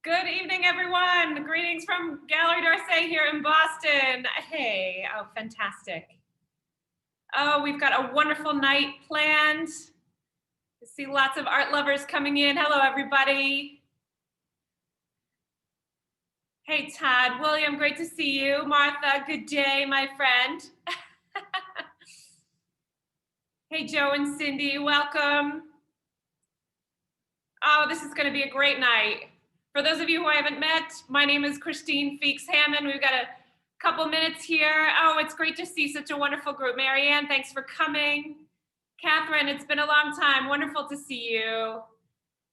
Good evening, everyone. Greetings from Galerie here in Boston. Hey, oh, fantastic. Oh, we've got a wonderful night planned. I see lots of art lovers coming in. Hello, everybody. Hey, Todd, William, great to see you. Martha, good day, my friend. Hey, Joe and Cindy, welcome. Oh, this is going to be a great night. For those of you who I haven't met, my name is Christine Feeks-Hammond. We've got a couple minutes here. Oh, it's great to see such a wonderful group. Marianne, thanks for coming. Catherine, it's been a long time. Wonderful to see you.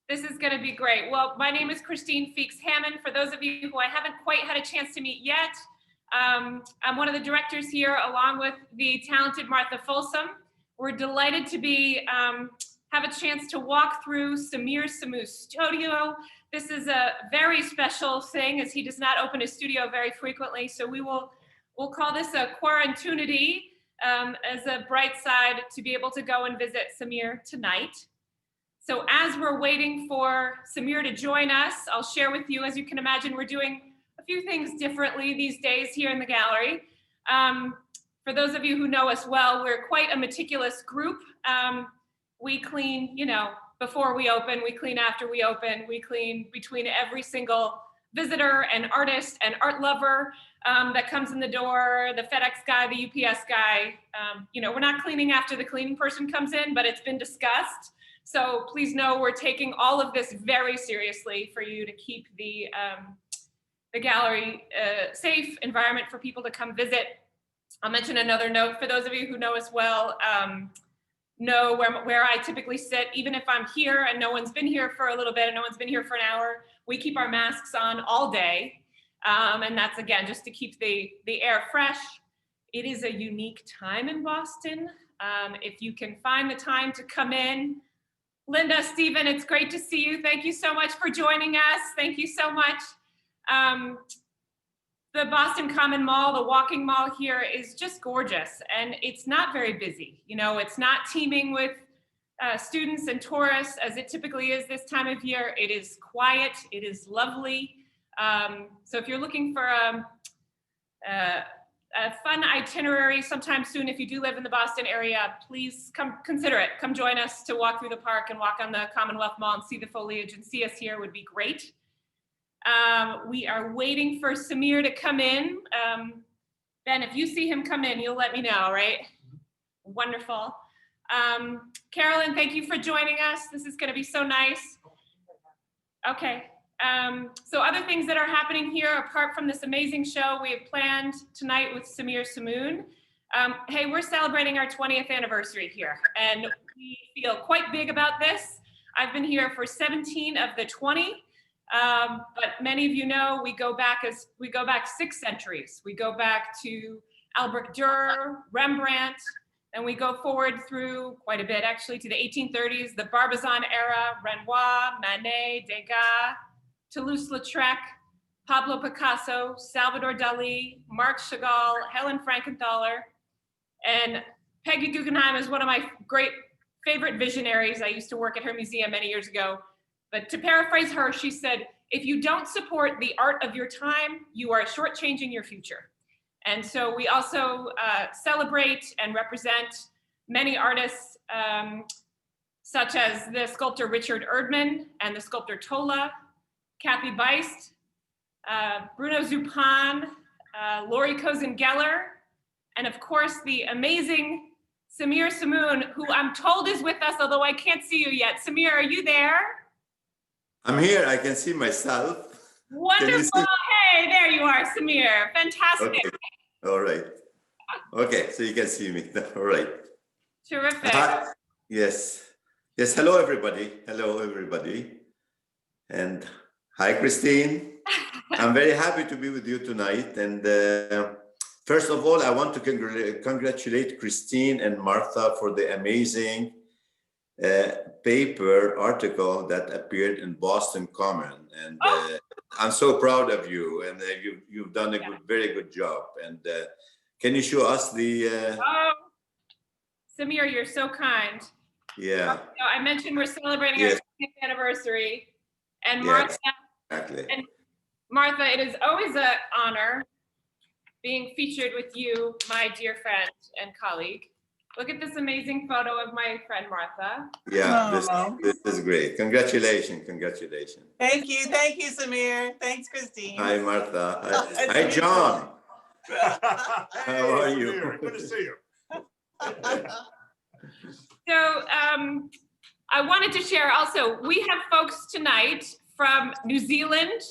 This is going to be great. Well, my name is Christine Feeks-Hammond. For those of you who I haven't quite had a chance to meet yet, I'm one of the directors here, along with the talented Martha Folsom. We're delighted to be have a chance to walk through Samir Sammoun's studio. This is a very special thing, as he does not open his studio very frequently. So we'll call this a quarantunity, as a bright side to be able to go and visit Samir tonight. So as we're waiting for Samir to join us, I'll share with you, as you can imagine, we're doing a few things differently these days here in the gallery. For those of you who know us well, we're quite a meticulous group. We clean, before we open, we clean after we open, we clean between every single visitor and artist and art lover that comes in the door, the FedEx guy, the UPS guy. We're not cleaning after the cleaning person comes in, but it's been discussed. So please know we're taking all of this very seriously for you to keep the gallery safe environment for people to come visit. I'll mention another note for those of you who know us well. Know where I typically sit, even if I'm here and no one's been here for a little bit and no one's been here for an hour, we keep our masks on all day. And that's, again, just to keep the air fresh. It is a unique time in Boston. If you can find the time to come in. Linda, Stephen, it's great to see you. Thank you so much for joining us. Thank you so much. The Boston Common Mall, the walking mall here, is just gorgeous, and it's not very busy. It's not teeming with students and tourists as it typically is this time of year. It is quiet, it is lovely. So if you're looking for a fun itinerary sometime soon, if you do live in the Boston area, please consider it. Come join us to walk through the park and walk on the Commonwealth Mall and see the foliage and see us here would be great. We are waiting for Samir to come in. Ben, if you see him come in, you'll let me know, right? Wonderful. Carolyn, thank you for joining us. This is going to be so nice. Okay. So other things that are happening here, apart from this amazing show we have planned tonight with Samir Sammoun. Hey, we're celebrating our 20th anniversary here, and we feel quite big about this. I've been here for 17 of the 20. But many of you know we go back 6 centuries. We go back to Albrecht Dürer, Rembrandt, and we go forward through quite a bit actually to the 1830s, the Barbizon era, Renoir, Manet, Degas, Toulouse-Lautrec, Pablo Picasso, Salvador Dali, Marc Chagall, Helen Frankenthaler, and Peggy Guggenheim is one of my great favorite visionaries. I used to work at her museum many years ago. But to paraphrase her, she said, if you don't support the art of your time, you are shortchanging your future. And so we also celebrate and represent many artists, such as the sculptor Richard Erdman and the sculptor Tola, Kathy Beist, Bruno Zupan, Laurie Kozen-Geller, and of course the amazing Samir Sammoun, who I'm told is with us, although I can't see you yet. Samir, are you there? I'm here. I can see myself. Wonderful. Hey, there you are, Samir. Fantastic. Okay. All right. Okay, so you can see me. All right. Terrific. Yes. Yes. Hello, everybody. Hello, everybody. And hi, Christine. I'm very happy to be with you tonight. And first of all, I want to congratulate Christine and Martha for the amazing paper article that appeared in Boston Common, and I'm so proud of you, and you've done a very good job. And can you show us the? Samir, you're so kind. Yeah. So I mentioned we're celebrating our 20th anniversary, and Martha, Exactly. And Martha, it is always an honor being featured with you, my dear friend and colleague. Look at this amazing photo of my friend Martha. Yeah, Oh. this is great. Congratulations, congratulations. Thank you, Samir. Thanks, Christine. Hi, Martha. Nice Hi, to meet you. John. How are you? Good to see you. So I wanted to share also, we have folks tonight from New Zealand,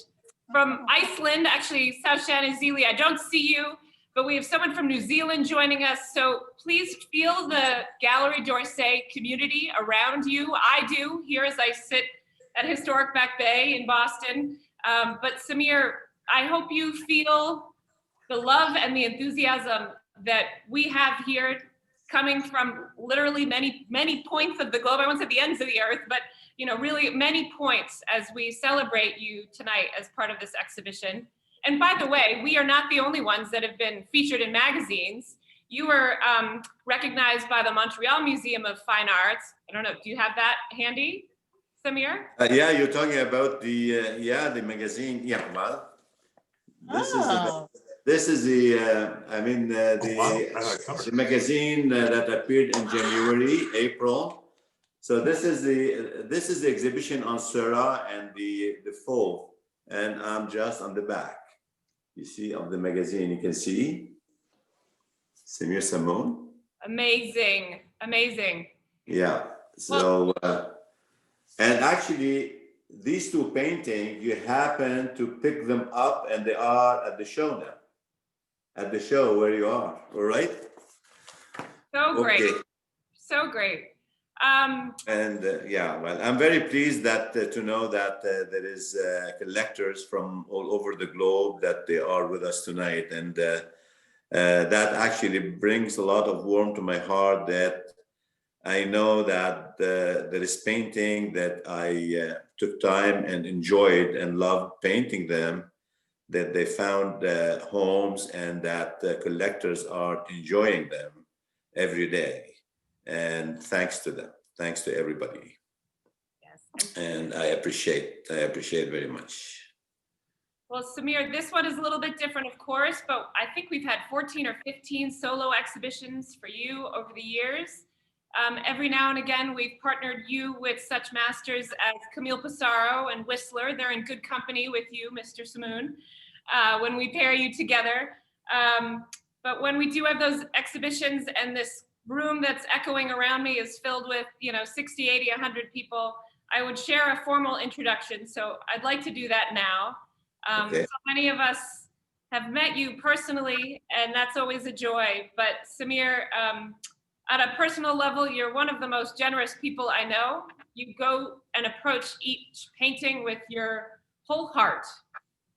from Iceland, actually, Saushan Zili, I don't see you, but we have someone from New Zealand joining us. So please feel the Galerie d'Orsay community around you. I do here as I sit at Historic Back Bay in Boston. But Samir, I hope you feel the love and the enthusiasm that we have here coming from literally many, many points of the globe. I won't say the ends of the earth, but really many points as we celebrate you tonight as part of this exhibition. And by the way, we are not the only ones that have been featured in magazines. You were recognized by the Montreal Museum of Fine Arts. I don't know, do you have that handy, Samir? Yeah, you're talking about the magazine. Yeah, well, this is the the magazine that appeared in January, April. So this is the exhibition on Seurat and the Fauve, and I'm just on the back. You see of the magazine, you can see Samir Sammoun. Amazing, amazing. Yeah. So and actually, these two paintings, you happen to pick them up, and they are at the show now. At the show where you are, all right? So great, Okay. so great. And yeah, well, I'm very pleased that to know that there is collectors from all over the globe that they are with us tonight, and that actually brings a lot of warmth to my heart. That I know that there is painting that I took time and enjoyed and loved painting them, that they found homes, and that collectors are enjoying them every day. And thanks to them, thanks to everybody. Yes. And I appreciate very much. Well, Samir, this one is a little bit different, of course, but I think we've had 14 or 15 solo exhibitions for you over the years. Every now and again, we've partnered you with such masters as Camille Pissarro and Whistler. They're in good company with you, Mr. Sammoun, when we pair you together. But when we do have those exhibitions and this room that's echoing around me is filled with 60, 80, 100 people, I would share a formal introduction. So I'd like to do that now. Okay. So many of us have met you personally, and that's always a joy. But Samir, at a personal level, you're one of the most generous people I know. You go and approach each painting with your whole heart.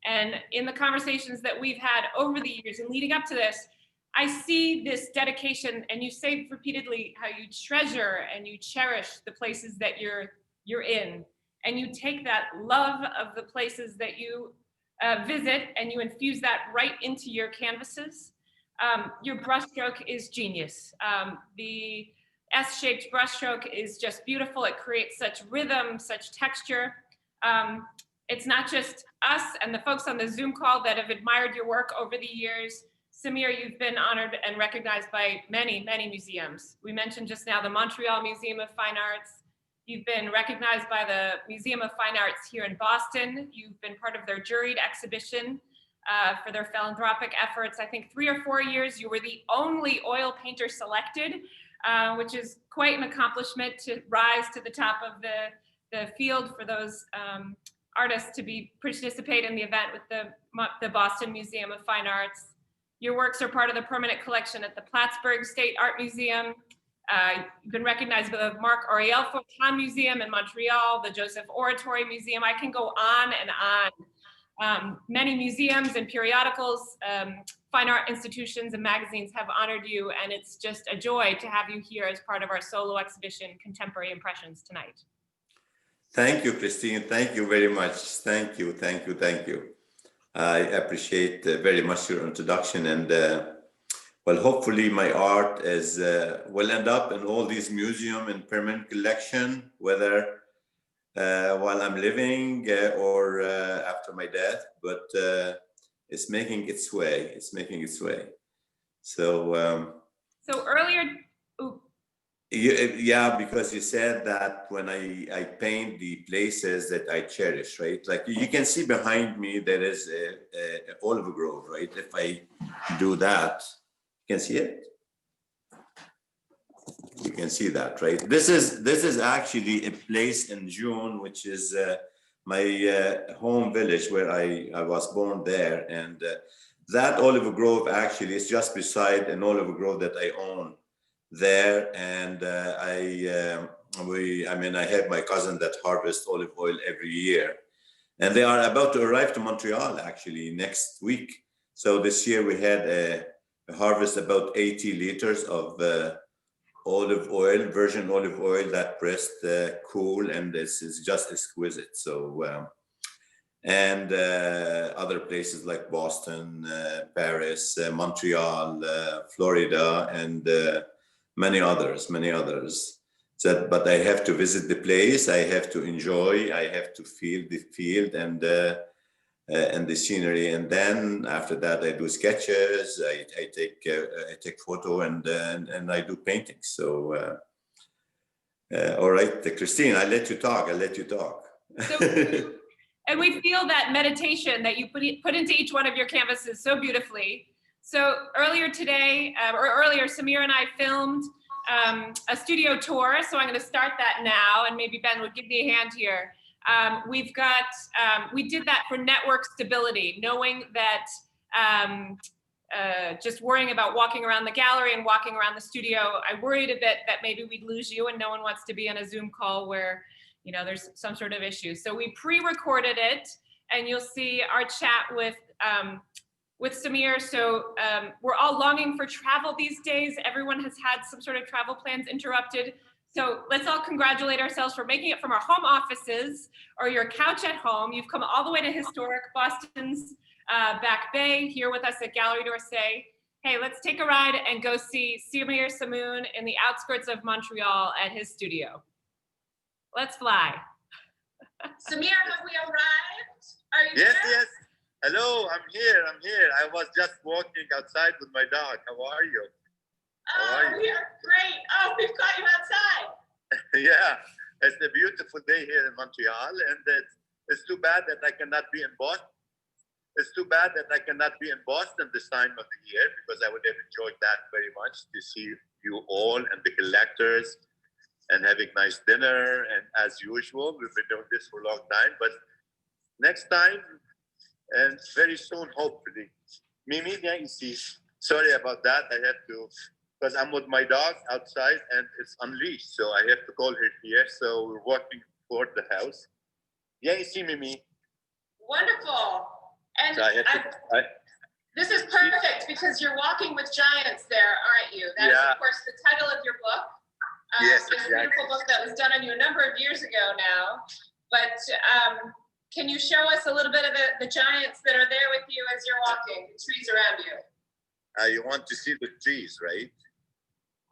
And in the conversations that we've had over the years and leading up to this, I see this dedication, and you say repeatedly how you treasure and you cherish the places that you're in, and you take that love of the places that you visit and you infuse that right into your canvases. Your brushstroke is genius. The S-shaped brushstroke is just beautiful. It creates such rhythm, such texture. It's not just us and the folks on the Zoom call that have admired your work over the years. Samir, you've been honored and recognized by many, many museums. We mentioned just now the Montreal Museum of Fine Arts. You've been recognized by the Museum of Fine Arts here in Boston. You've been part of their juried exhibition for their philanthropic efforts. I think 3 or 4 years, you were the only oil painter selected, which is quite an accomplishment to rise to the top of the field for those artists to participate in the event with the Boston Museum of Fine Arts. Your works are part of the permanent collection at the Plattsburgh State Art Museum. You've been recognized by the Marc Auriel Fontane Museum in Montreal, the Joseph Oratory Museum. I can go on and on. Many museums and periodicals, fine art institutions and magazines have honored you, and it's just a joy to have you here as part of our solo exhibition, Contemporary Impressions, tonight. Thank you, Christine. Thank you very much. Thank you. I appreciate very much your introduction, and well, hopefully my art will end up in all these museum and permanent collection, whether while I'm living or after my death, but it's making its way. It's making its way. So So earlier, ooh, yeah, because you said that when I paint the places that I cherish, right? Like you can see behind me, there is a olive grove, right? If I do that, you can see it. You can see that, right? This is actually a place in June, which is my home village where I was born there, and that olive grove actually is just beside an olive grove that I own there, and I have my cousin that harvests olive oil every year, and they are about to arrive to Montreal actually next week. So this year we had a harvest about 80 liters of olive oil, virgin olive oil that pressed cool, and this is just exquisite. So and other places like Boston, Paris, Montreal, Florida, and many others. So, but I have to visit the place, I have to enjoy, I have to feel the field and the scenery, and then after that I do sketches, I take photo, and I do paintings. So all right, Christine, I let you talk. so, and we feel that meditation that you put into each one of your canvases so beautifully. So earlier today, or earlier, Samir and I filmed a studio tour. So I'm going to start that now, and maybe Ben would give me a hand here. We did that for network stability, knowing that just worrying about walking around the gallery and walking around the studio, I worried a bit that maybe we'd lose you, and no one wants to be on a Zoom call where, you know, there's some sort of issue. So we pre-recorded it, and you'll see our chat with Samir. So we're all longing for travel these days. Everyone has had some sort of travel plans interrupted. So let's all congratulate ourselves for making it from our home offices or your couch at home. You've come all the way to historic Boston's Back Bay, here with us at Galerie d'Orsay. Hey, let's take a ride and go see Sammoun in the outskirts of Montreal at his studio. Let's fly. Samir, have we arrived? Are you Yes, there? yes. Hello, I'm here. I was just walking outside with my dog. How are you? Oh, we are great. Oh, we've got you outside. Yeah, it's a beautiful day here in Montreal, and it's too bad that I cannot be in Boston. It's too bad that I cannot be in Boston this time of the year, because I would have enjoyed that very much, to see you all and the collectors and having nice dinner. And as usual, we've been doing this for a long time, but next time, and very soon, hopefully. Mimi, yeah, you see. Sorry about that. I had to, because I'm with my dog outside and it's unleashed, so I have to call her here. So we're walking toward the house. Yeah, you see, Mimi. Wonderful. And So this is perfect because you're walking with giants there, aren't you? That is, Yeah. of course, the title of your book. Yes, It's a exactly. beautiful book that was done on you a number of years ago now. But can you show us a little bit of the giants that are there with you as you're walking, the trees around you? You want to see the trees, right?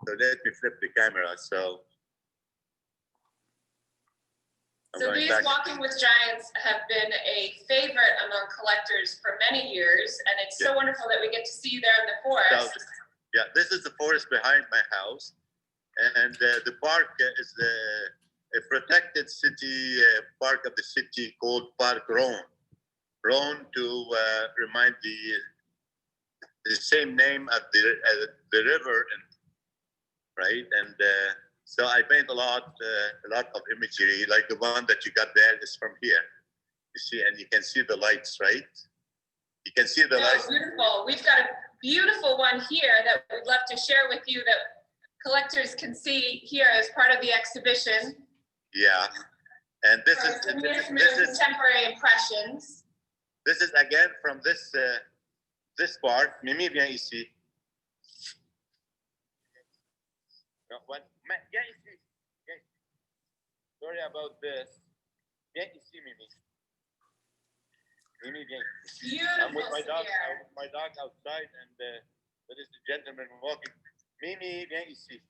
So let me flip the camera. So So these Walking with Giants have been a favorite among collectors for many years, and it's so wonderful that we get to see you there in the forest. So, yeah, this is the forest behind my house, and the park is a protected city park of the city called Park Rhone. Rhone to remind the same name of the river, right? And so I paint a lot of imagery, like the one that you got there is from here. You see, and you can see the lights, right? You can see the lights. Beautiful. We've got a beautiful one here that we'd love to share with you that collectors can see here as part of the exhibition. Yeah, and this is contemporary impressions. This is again from this park. Mimi, viens ici. Viens ici. Sorry about this. Viens ici, Mimi. Mimi, viens. Beautiful. I'm with my dog outside, and there is a gentleman walking. Mimi, viens ici.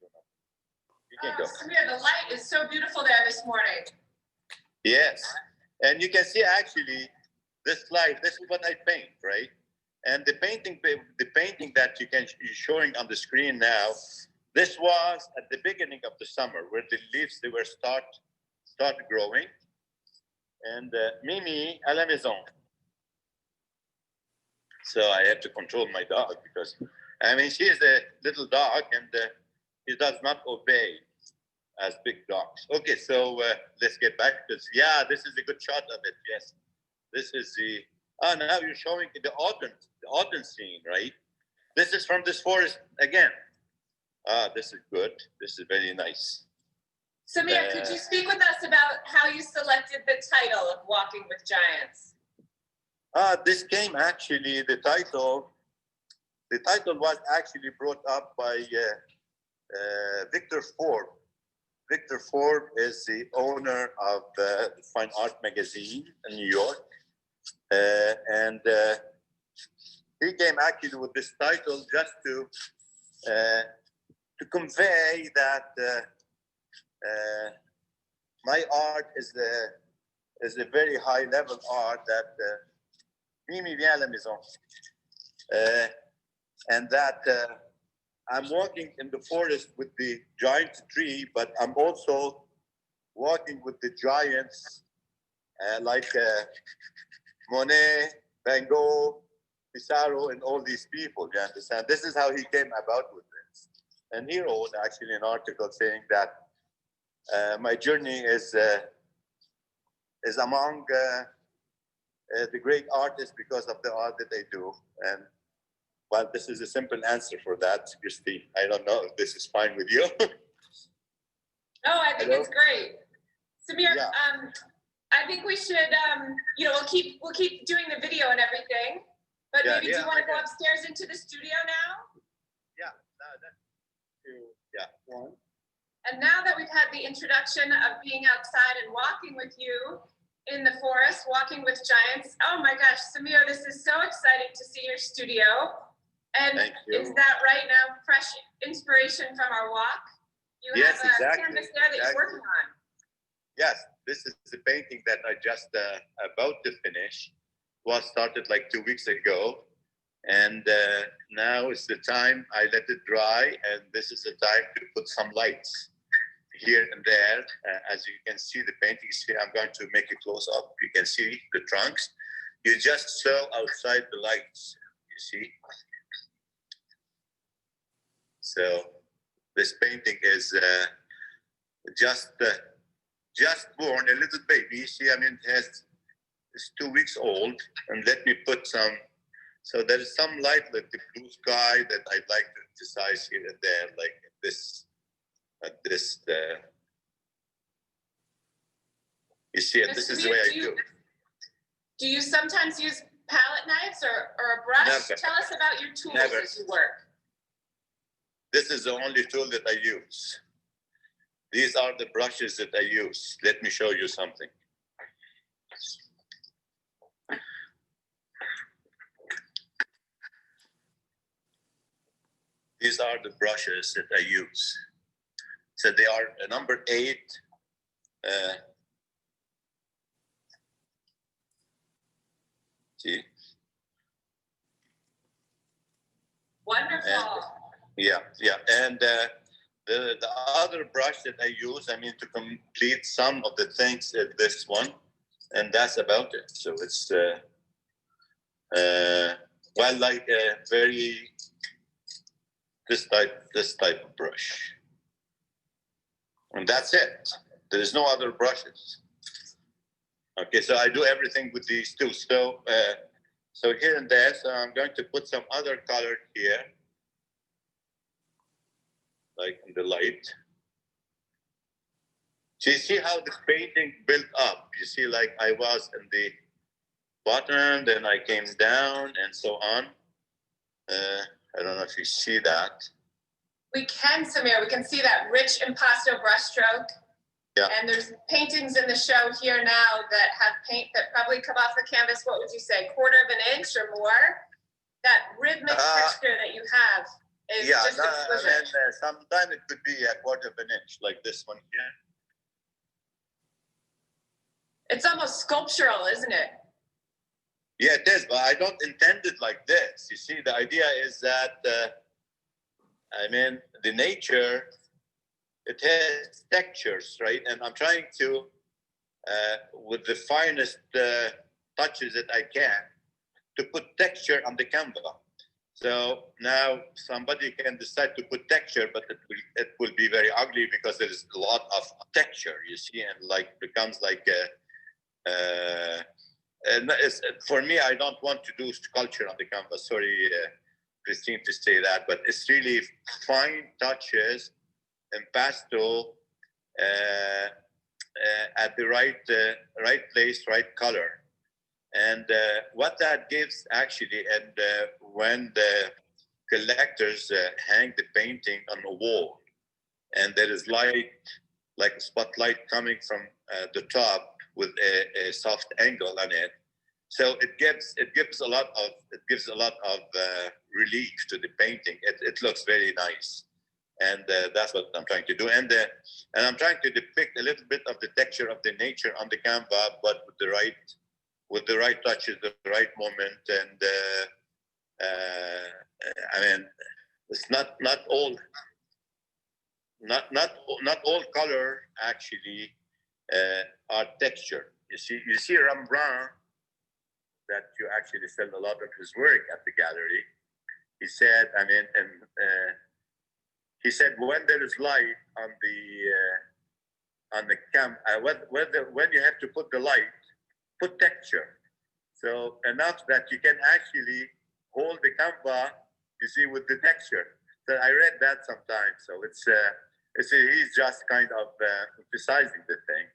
You can Oh, go. Samir, the light is so beautiful there this morning. Yes, and you can see actually this slide. This is what I paint, right? And the painting that you're showing on the screen now. This was at the beginning of the summer, where the leaves they were start growing. And Mimi à la maison. So I had to control my dog because, I mean, she is a little dog and she does not obey as big dogs. Okay, so let's get back to this. Yeah, this is a good shot of it. Yes, this is the. Oh, now you're showing the autumn scene, right? This is from this forest again. Ah, this is good. This is very nice. Samir, could you speak with us about how you selected the title of Walking with Giants? This came actually, the title was actually brought up by Victor Ford. Victor Ford is the owner of the Fine Art magazine in New York. And he came actually with this title just to convey that my art is a very high level art that Mimi vient à la maison, and that I'm walking in the forest with the giant tree, but I'm also walking with the giants like Monet, Van Gogh, Pissarro, and all these people. You understand? This is how he came about with this. And he wrote actually an article saying that my journey is among the great artists because of the art that I do. And well, this is a simple answer for that, Christine. I don't know if this is fine with you. Oh, I think Hello? it's great. Samir, Yeah. I think we should, we'll keep doing the video and everything. But Yeah, maybe do yeah, you want to go okay. upstairs into the studio now? Yeah, that's two. Yeah, one. And now that we've had the introduction of being outside and walking with you in the forest, walking with giants. Oh my gosh, Samir, this is so exciting to see your studio. And Thank you. is that right now fresh inspiration from our walk? You Yes, have a exactly, canvas there that you're working on. Yes, this is the painting that I just about to finish. Was started like 2 weeks ago, and now is the time I let it dry, and this is the time to put some lights here and there. As you can see, the paintings here. I'm going to make a close up. You can see the trunks. You just saw outside the lights. You see. So this painting is just born, a little baby. See, I mean, it's 2 weeks old, and let me put some. So there is some light, like the blue sky, that I'd like to emphasize here and there, like this. You see, and this is the way I do. Do you sometimes use palette knives or a brush? Never. Tell us about your tools Never. as you work. This is the only tool that I use. These are the brushes that I use. Let me show you something. These are the brushes that I use. So they are number 8. See? Wonderful. Yeah. And the other brush that I use, I mean, to complete some of the things is this one, and that's about it. So it's like a very this type of brush, and that's it. There is no other brushes. Okay, so I do everything with these two. So so here and there. So I'm going to put some other color here, like in the light. So you see how the painting built up. You see, like I was in the bottom, then I came down, and so on. I don't know if you see that. We can, Samir. We can see that rich impasto brushstroke. Yeah. And there's paintings in the show here now that have paint that probably come off the canvas, what would you say, 1/4 of an inch or more? That rhythmic texture that you have is Yeah, just exquisite. sometimes it could be a quarter of an inch, like this one here. It's almost sculptural, isn't it? Yeah, it is, but I don't intend it like this. You see, the idea is that, the nature, it has textures, right? And I'm trying to, with the finest touches that I can, to put texture on the canvas. So now somebody can decide to put texture, but it will be very ugly because there is a lot of texture, you see, and like becomes like and for me, I don't want to do sculpture on the canvas. Sorry, Christine, to say that, but it's really fine touches and pastel at the right place, right color. And what that gives actually, and when the collectors hang the painting on the wall, and there is light, like a spotlight coming from the top with a soft angle on it, so it gives a lot of relief to the painting. It looks very nice, and that's what I'm trying to do. And I'm trying to depict a little bit of the texture of the nature on the canvas, but with the right touches, the right moment, and it's not all color actually are texture. You see Rembrandt, that you actually sell a lot of his work at the gallery. He said, he said when there is light on the when you have to put the light, put texture. So enough that you can actually hold the canvas, you see, with the texture. So I read that sometimes. So he's just kind of emphasizing the thing.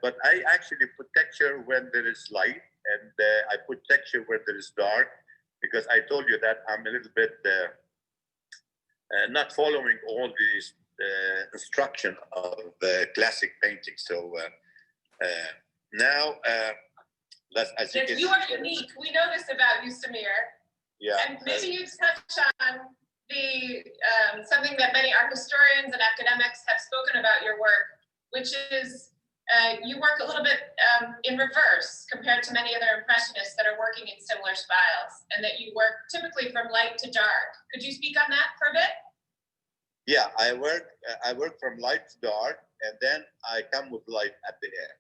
But I actually put texture when there is light, and I put texture where there is dark, because I told you that I'm a little bit not following all these instruction of classic painting. So now, as you Yes, can you see, are unique. We know this about you, Samir. yeah, And maybe you touch on the something that many art historians and academics have spoken about your work, which is you work a little bit in reverse compared to many other impressionists that are working in similar styles, and that you work typically from light to dark. Could you speak on that for a bit? yeah, I work from light to dark, and then I come with light at the end.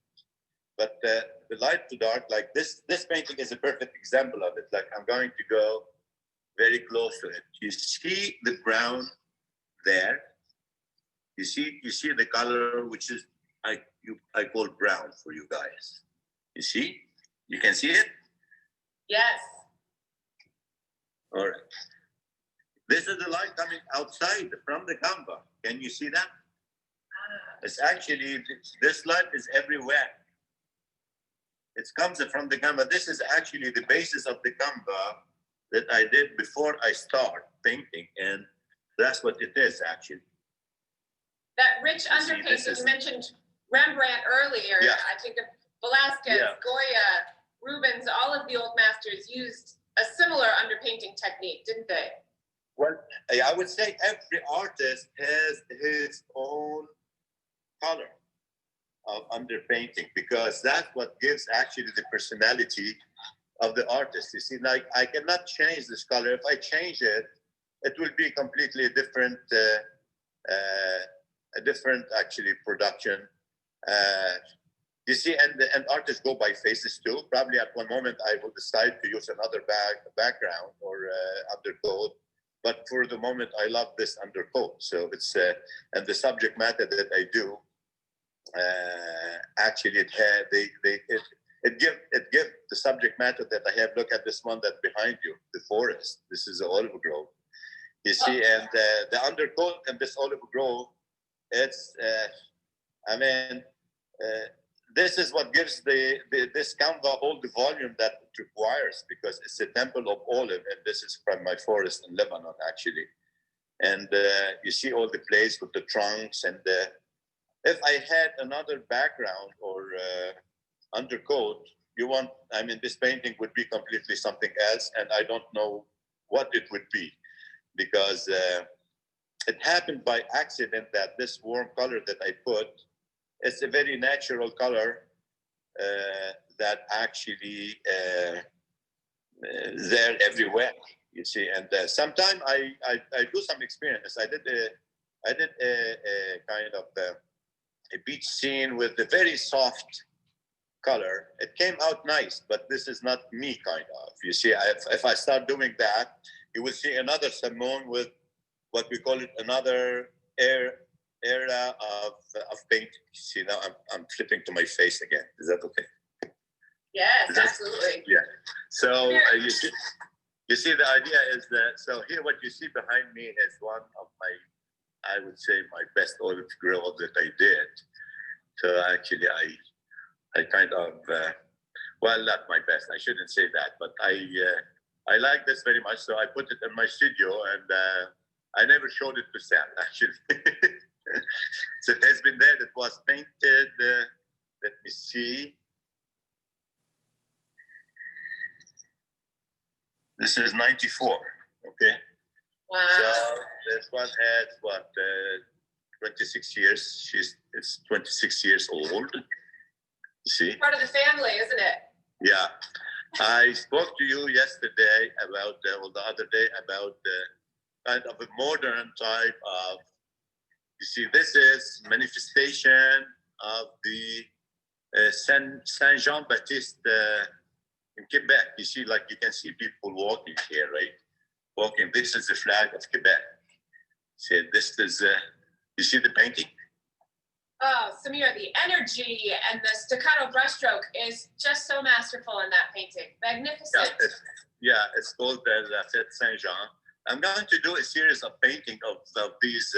But the light to dark, like this painting is a perfect example of it. Like, I'm going to go very close to it. You see the brown there. You see the color, which is I call brown for you guys. You see? You can see it? Yes. All right. This is the light coming outside from the canvas. Can you see that? It's actually, this light is everywhere. It comes from the canvas. This is actually the basis of the canvas that I did before I start painting, and that's what it is actually. That rich underpainting, you mentioned Rembrandt earlier. Yeah. I think of Velázquez, Yeah. Goya, Rubens, all of the old masters used a similar underpainting technique, didn't they? Well, I would say every artist has his own color of underpainting, because that's what gives actually the personality of the artist. You see, like, I cannot change this color. If I change it, it will be completely different, a different actually production. You see, and artists go by phases too. Probably at one moment I will decide to use another background or undercoat, but for the moment I love this undercoat. So it's and the subject matter that I do, actually it give the subject matter that I have. Look at this one that's behind you, the forest. This is the olive grove. You see, and the undercoat and this olive grove, it's this is what gives this canvas all the volume that it requires, because it's a temple of olive, and this is from my forest in Lebanon actually. And you see all the place with the trunks, and if I had another background or undercoat, this painting would be completely something else, and I don't know what it would be, because it happened by accident that this warm color that I put, it's a very natural color that actually there everywhere, you see. And sometimes I do some experience. I did a kind of a beach scene with a very soft color. It came out nice, but this is not me, kind of. You see, if I start doing that, you will see another Sammoun with what we call it another era of paint. See, now I'm flipping to my face again. Is that okay? Yes, absolutely. Yeah. So you see, the idea is that, so here what you see behind me is one of my, I would say, my best olive grill that I did. So actually, I kind of, well, not my best. I shouldn't say that, but I like this very much. So I put it in my studio, and I never showed it to Sam, actually. So it has been there. It was painted. Let me see. This is 94. Okay. Wow. So this one has what? 26 years. It's 26 years old. You see? Part of the family, isn't it? Yeah. I spoke to you yesterday about, or the other day, about kind of a modern type of, you see, this is manifestation of the Saint Jean-Baptiste in Quebec. You see, like you can see people walking here, right? Walking. This is the flag of Quebec. See, this is, you see the painting? Oh, Samir, the energy and the staccato brushstroke is just so masterful in that painting. Magnificent. It's called La Fête Saint-Jean. I'm going to do a series of painting of these.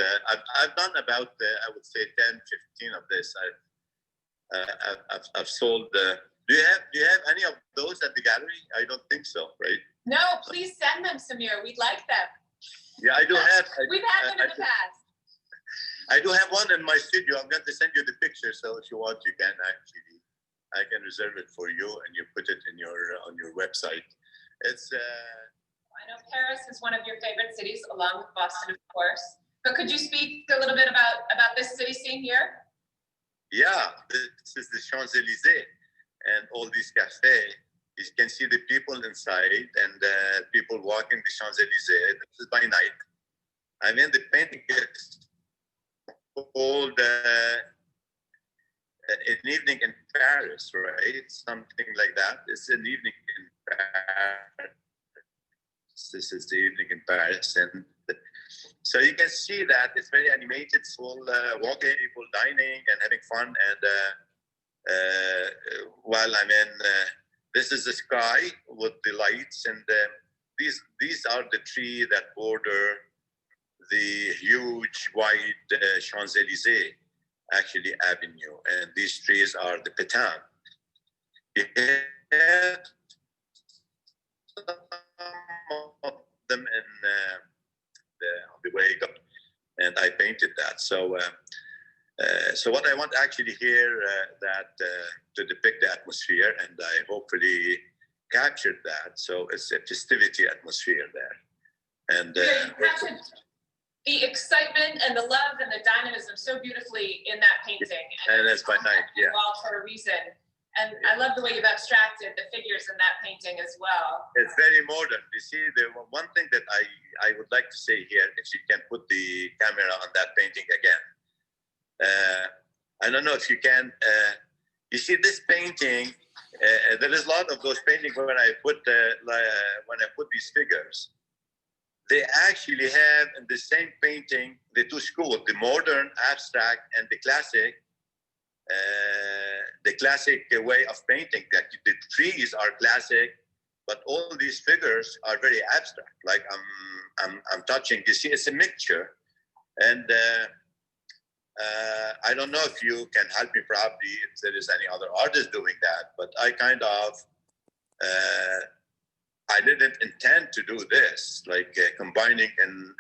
I've done about, I would say, 10, 15 of this. I've sold. Do you have any of those at the gallery? I don't think so, right? No, please send them, Samir. We'd like them. Yeah, I do have. We've had them in the past. I do have one in my studio. I'm going to send you the picture, so if you want, you can actually. I can reserve it for you, and you put it in on your website. It's. I know Paris is one of your favorite cities, along with Boston, of course. But could you speak a little bit about this city scene here? Yeah, this is the Champs-Élysées and all these cafes. You can see the people inside and people walking the Champs-Élysées. This is by night. I mean, the painting is called an evening in Paris, right? Something like that. It's an evening in Paris. This is the evening in Paris. And so you can see that it's very animated. It's all walking, people dining and having fun. And while I'm in, this is the sky with the lights. And these are the trees that border the huge wide Champs-Élysées, actually avenue. And these trees are the petan. Yeah. Of them in the way up, and I painted that. So what I want actually here to depict the atmosphere, and I hopefully captured that. So it's a festivity atmosphere there, and you captured the excitement and the love and the dynamism so beautifully in that painting. And it's by night, yeah. All for a reason. And I love the way you've abstracted the figures in that painting as well. It's very modern. You see, the one thing that I would like to say here, if you can put the camera on that painting again. I don't know if you can. You see this painting. There is a lot of those paintings when I put these figures. They actually have in the same painting the two schools: the modern, abstract, and the classic. The classic way of painting, that the trees are classic, but all these figures are very abstract. Like I'm touching. You see, it's a mixture, and I don't know if you can help me. Probably if there is any other artist doing that, but I kind of I didn't intend to do this, like combining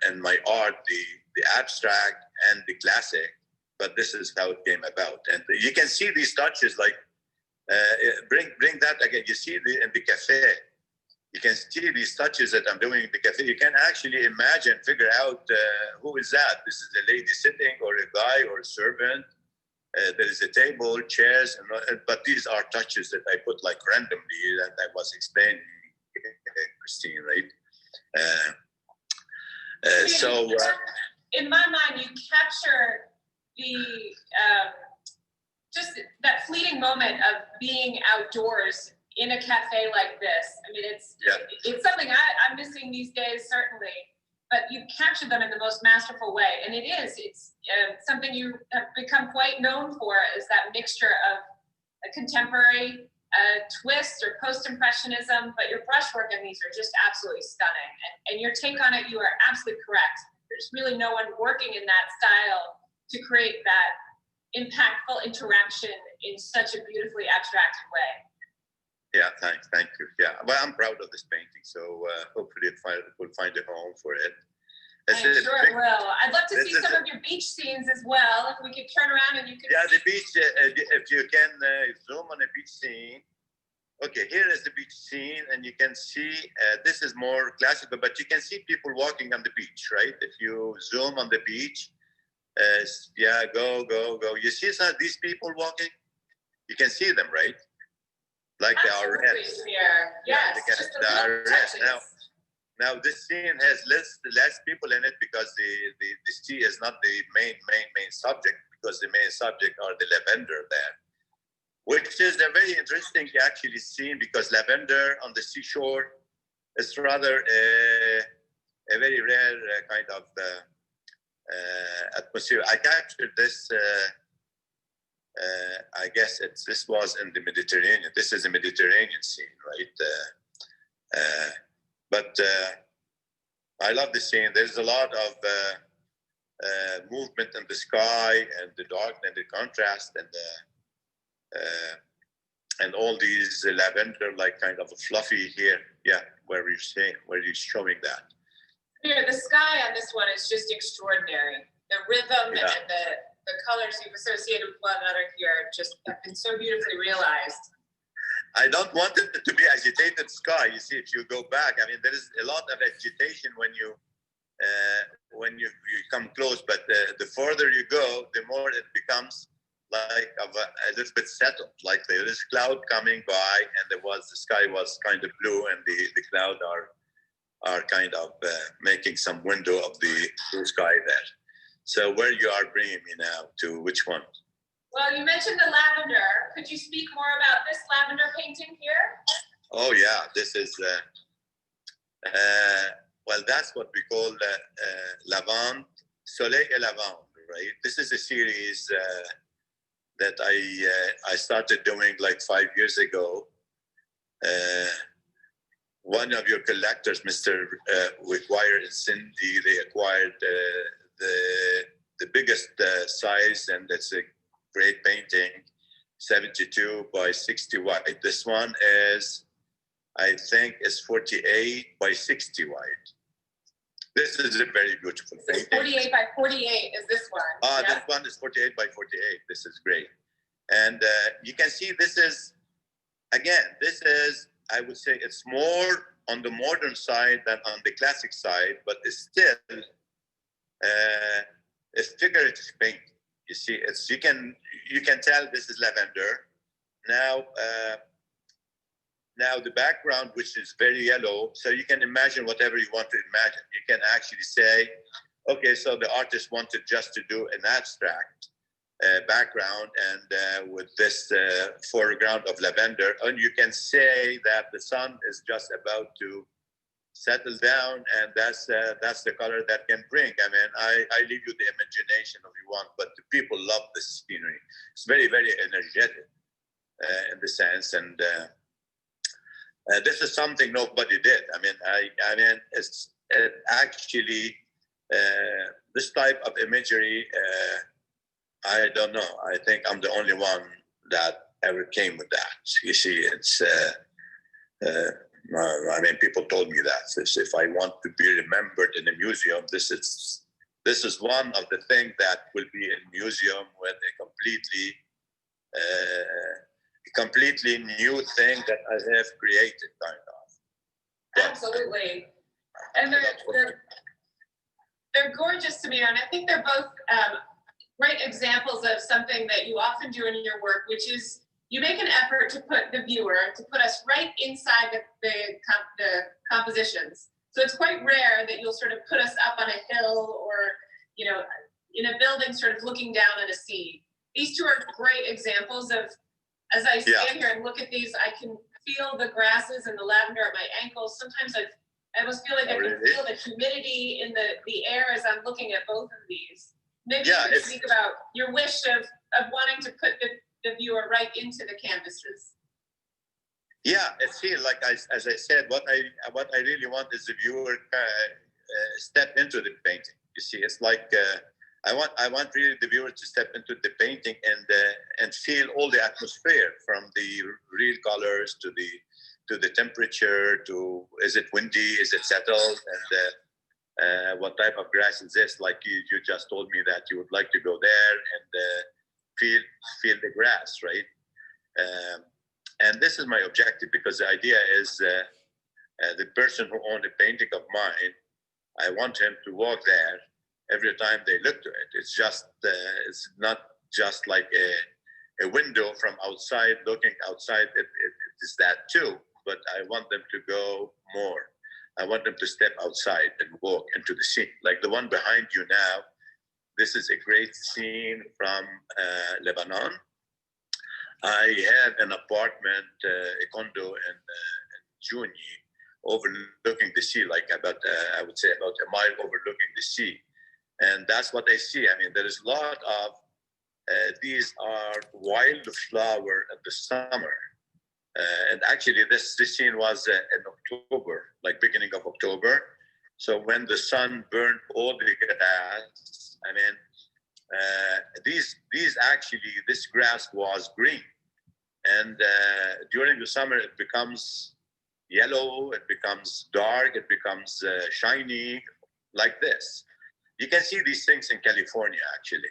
in my art the abstract and the classic. But this is how it came about, and you can see these touches. Like bring that again. You see in the cafe, you can see these touches that I'm doing in the cafe. You can actually imagine, figure out who is that. This is a lady sitting, or a guy, or a servant. There is a table, chairs, but these are touches that I put like randomly that I was explaining, Christine, right? So in my mind, you capture the just that fleeting moment of being outdoors in a cafe like this. I mean, it's something I'm missing these days, certainly. But you captured them in the most masterful way, and it's something you have become quite known for, is that mixture of a contemporary twist or post-impressionism, but your brushwork in these are just absolutely stunning. And your take on it, you are absolutely correct. There's really no one working in that style to create that impactful interaction in such a beautifully abstracted way. yeah, thank you. Yeah, well, I'm proud of this painting, so hopefully we'll find a home for it. I'm sure it will. I'd love to see some of your beach scenes as well. If we could turn around and you could. Yeah, the beach. If you can zoom on a beach scene. Okay, here is the beach scene, and you can see this is more classical, but you can see people walking on the beach, right? If you zoom on the beach, yeah, go. You see some of these people walking? You can see them, right? Like they are rest. Yes, they are rest. Now this scene has less people in it because the sea is not the main subject, because the main subject are the lavender there, which is a very interesting actually scene, because lavender on the seashore is rather a very rare kind of atmosphere. I captured this. I guess this was in the Mediterranean. This is a Mediterranean scene, right? But I love the scene. There's a lot of movement in the sky, and the dark and the contrast, and all these lavender, like kind of fluffy here. Yeah, where you're showing that. Here, the sky on this one is just extraordinary. The rhythm and the colors you've associated with one another here just have been so beautifully realized. I don't want it to be agitated sky. You see, if you go back, I mean, there is a lot of agitation when you come close, but the further you go, the more it becomes like a little bit settled. Like there is cloud coming by, and the sky was kind of blue, and the cloud are kind of making some window of the blue sky there. So where you are bringing me now to which one? Well, you mentioned the lavender. Could you speak more about this lavender painting here? Oh yeah, this is well, that's what we call lavande, soleil et lavande, right? This is a series that I started doing like 5 years ago. One of your collectors, Mr. Wickwire and Cindy, they acquired the biggest size, and it's a great painting, 72 by 60 wide. This one is, I think, is 48 by 60 wide. This is a very beautiful painting. 48 by 48 is this one. This one is 48 by 48. This is great. And you can see this is, I would say it's more on the modern side than on the classic side, but it's still a figurative painting. You see, you can tell this is lavender. Now the background, which is very yellow, so you can imagine whatever you want to imagine. You can actually say, okay, so the artist wanted just to do an abstract background, and with this foreground of lavender, and you can say that the sun is just about to settle down, and that's the color that can bring. I mean, I leave you the imagination if you want, but the people love the scenery. It's very, very energetic in the sense, and this is something nobody did. I mean, it's actually this type of imagery. I don't know. I think I'm the only one that ever came with that. You see, it's. I mean, people told me that if I want to be remembered in a museum, this is one of the things that will be in museum with a completely new thing that I have created, kind of. Absolutely. And they're gorgeous to me, and I think they're both great examples of something that you often do in your work, which is you make an effort to put the viewer, to put us right inside the compositions. So it's quite rare that you'll sort of put us up on a hill or, you know, in a building sort of looking down at a sea. These two are great examples of, as I stand here and look at these, I can feel the grasses and the lavender at my ankles. Sometimes I almost feel like I can feel the humidity in the air as I'm looking at both of these. Maybe you could speak about your wish of wanting to put the viewer right into the canvases. Yeah, see, like as I said, what I really want is the viewer step into the painting. You see, it's like I want really the viewer to step into the painting and feel all the atmosphere, from the real colors to the temperature, to is it windy, is it settled, and what type of grass is this? Like you just told me that you would like to go there and feel the grass, right? And this is my objective, because the idea is the person who owned a painting of mine, I want him to walk there every time they look to it. It's just it's not just like a window from outside looking outside. It is that too, but I want them to go more. I want them to step outside and walk into the scene. Like the one behind you now, this is a great scene from Lebanon. I have an apartment, a condo in Juni, overlooking the sea, like about, I would say about a mile overlooking the sea. And that's what I see. I mean, there is a lot of, these are wildflower in the summer. And actually this scene was in October, like beginning of October. So when the sun burned all the grass, I mean, this grass was green. And during the summer, it becomes yellow, it becomes dark, it becomes shiny, like this. You can see these things in California, actually.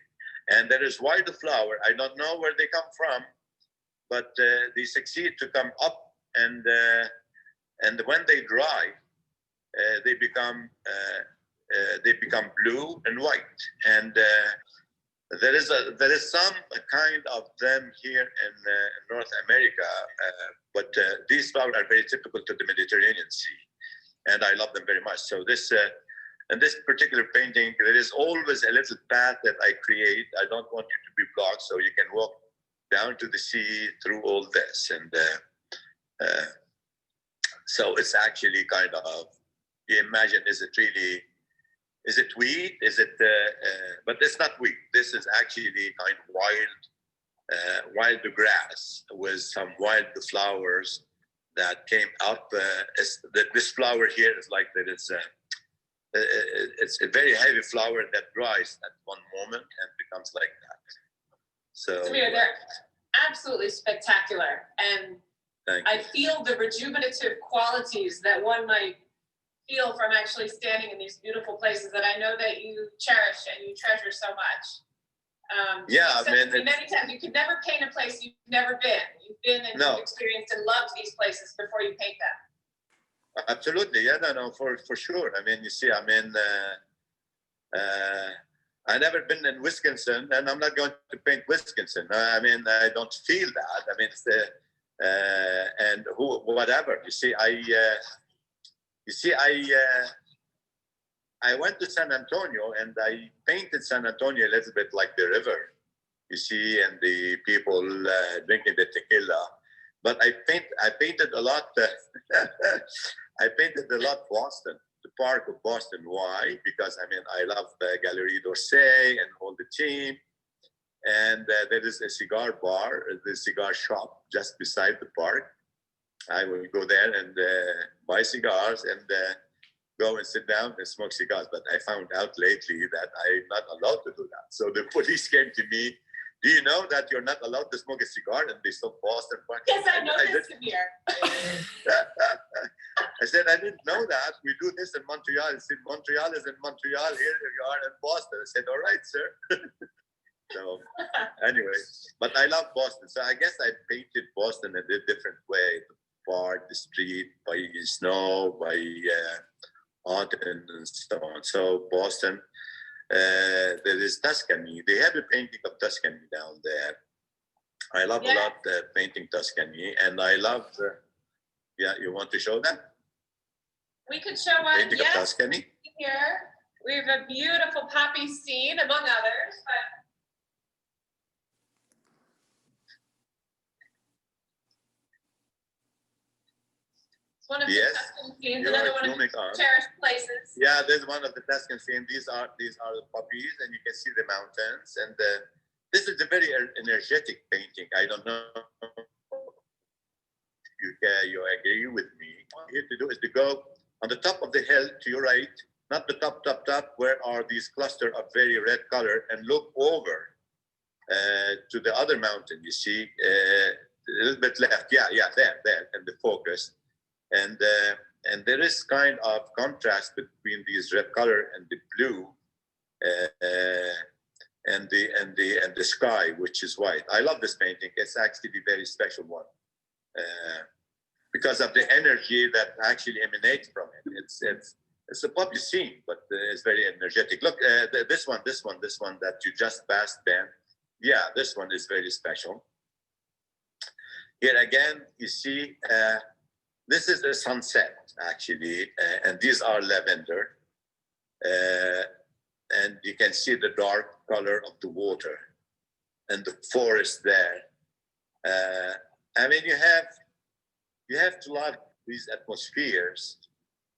And there is wildflower. I don't know where they come from, but they succeed to come up, and when they dry, they become blue and white. And there is some kind of them here in North America, but these flowers are very typical to the Mediterranean Sea, and I love them very much. So this in this particular painting, there is always a little path that I create. I don't want you to be blocked, so you can walk down to the sea through all this, and so it's actually kind of, you imagine, is it wheat? Is it? But it's not wheat. This is actually kind of wild grass with some wild flowers that came up. This flower here is like that. It's a very heavy flower that dries at one moment and becomes like that. So Samir, they're absolutely spectacular, and I feel the rejuvenative qualities that one might feel from actually standing in these beautiful places that I know that you cherish and you treasure so much. Yeah, I mean, many times you could never paint a place you've never been. You've been and you've experienced and loved these places before you paint them. Absolutely, yeah, no, for sure. I mean, you see, I mean, I never been in Wisconsin, and I'm not going to paint Wisconsin. I mean, I don't feel that. I mean, it's and whatever. You see, I went to San Antonio and I painted San Antonio a little bit like the river, you see, and the people drinking the tequila. But I painted a lot. I painted a lot Boston, the park of Boston. Why? Because I mean, I love Galerie and all the team. And there is a cigar bar, the cigar shop just beside the park. I will go there and buy cigars and go and sit down and smoke cigars. But I found out lately that I'm not allowed to do that. So the police came to me. Do you know that you're not allowed to smoke a cigar in the Boston Park? Yes, I know this, Samir. I said, I didn't know that. We do this in Montreal. I said, Montreal is in Montreal. Here you are in Boston. I said, all right, sir. So anyway, but I love Boston. So I guess I painted Boston in a different way. park, the street, by snow, by autumn, and so on. So Boston, there is Tuscany. They have a painting of Tuscany down there. I love a lot painting Tuscany, and I love. Yeah, you want to show that? We could show one. Painting of Tuscany. Here we have a beautiful poppy scene, among others. But it's one of the Tuscan scenes, another one of the cherished places. Yeah, there's one of the Tuscan scenes. These are the poppies, and you can see the mountains. And this is a very energetic painting. I don't know if you agree with me. What you have to do is to go on the top of the hill to your right, not the top, where are these cluster of very red color, and look over to the other mountain. You see a little bit left. Yeah, there, and the focus. And there is kind of contrast between these red color and the blue, and the sky, which is white. I love this painting. It's actually a very special one because of the energy that actually emanates from it. It's a poppy scene, but it's very energetic. Look, this one that you just passed, Ben. Yeah, this one is very special. Here again, you see. This is a sunset, actually, and these are lavender. And you can see the dark color of the water and the forest there. I mean, you have to love these atmospheres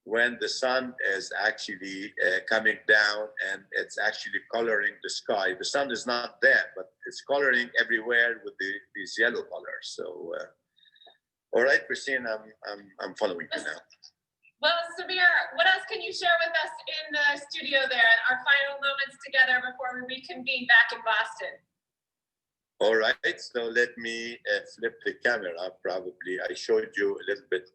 when the sun is actually coming down and it's actually coloring the sky. The sun is not there, but it's coloring everywhere with these yellow colors. So. All right, Christine, I'm following you now. Well, Samir, what else can you share with us in the studio there? Our final moments together before we reconvene back in Boston. All right, so let me flip the camera. Probably I showed you a little bit.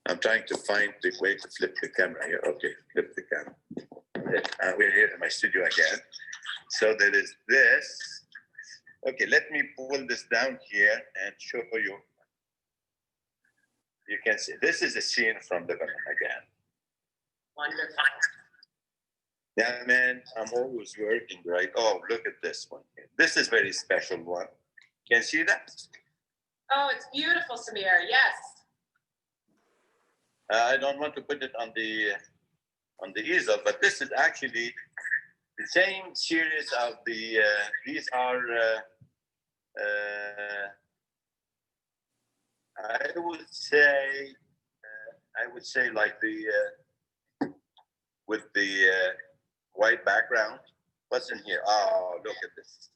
I'm trying to find the way to flip the camera here. Okay, flip the camera. We're here in my studio again. So there is this. Okay, let me pull this down here and show you. You can see this is a scene from Lebanon again. Wonderful. Yeah, man, I'm always working, right? Oh, look at this one. This is very special one. Can you see that? Oh, it's beautiful, Samir. Yes. I don't want to put it on the easel, but this is actually the same series of the. These are. I would say like with the white background. What's in here? Oh, look at this.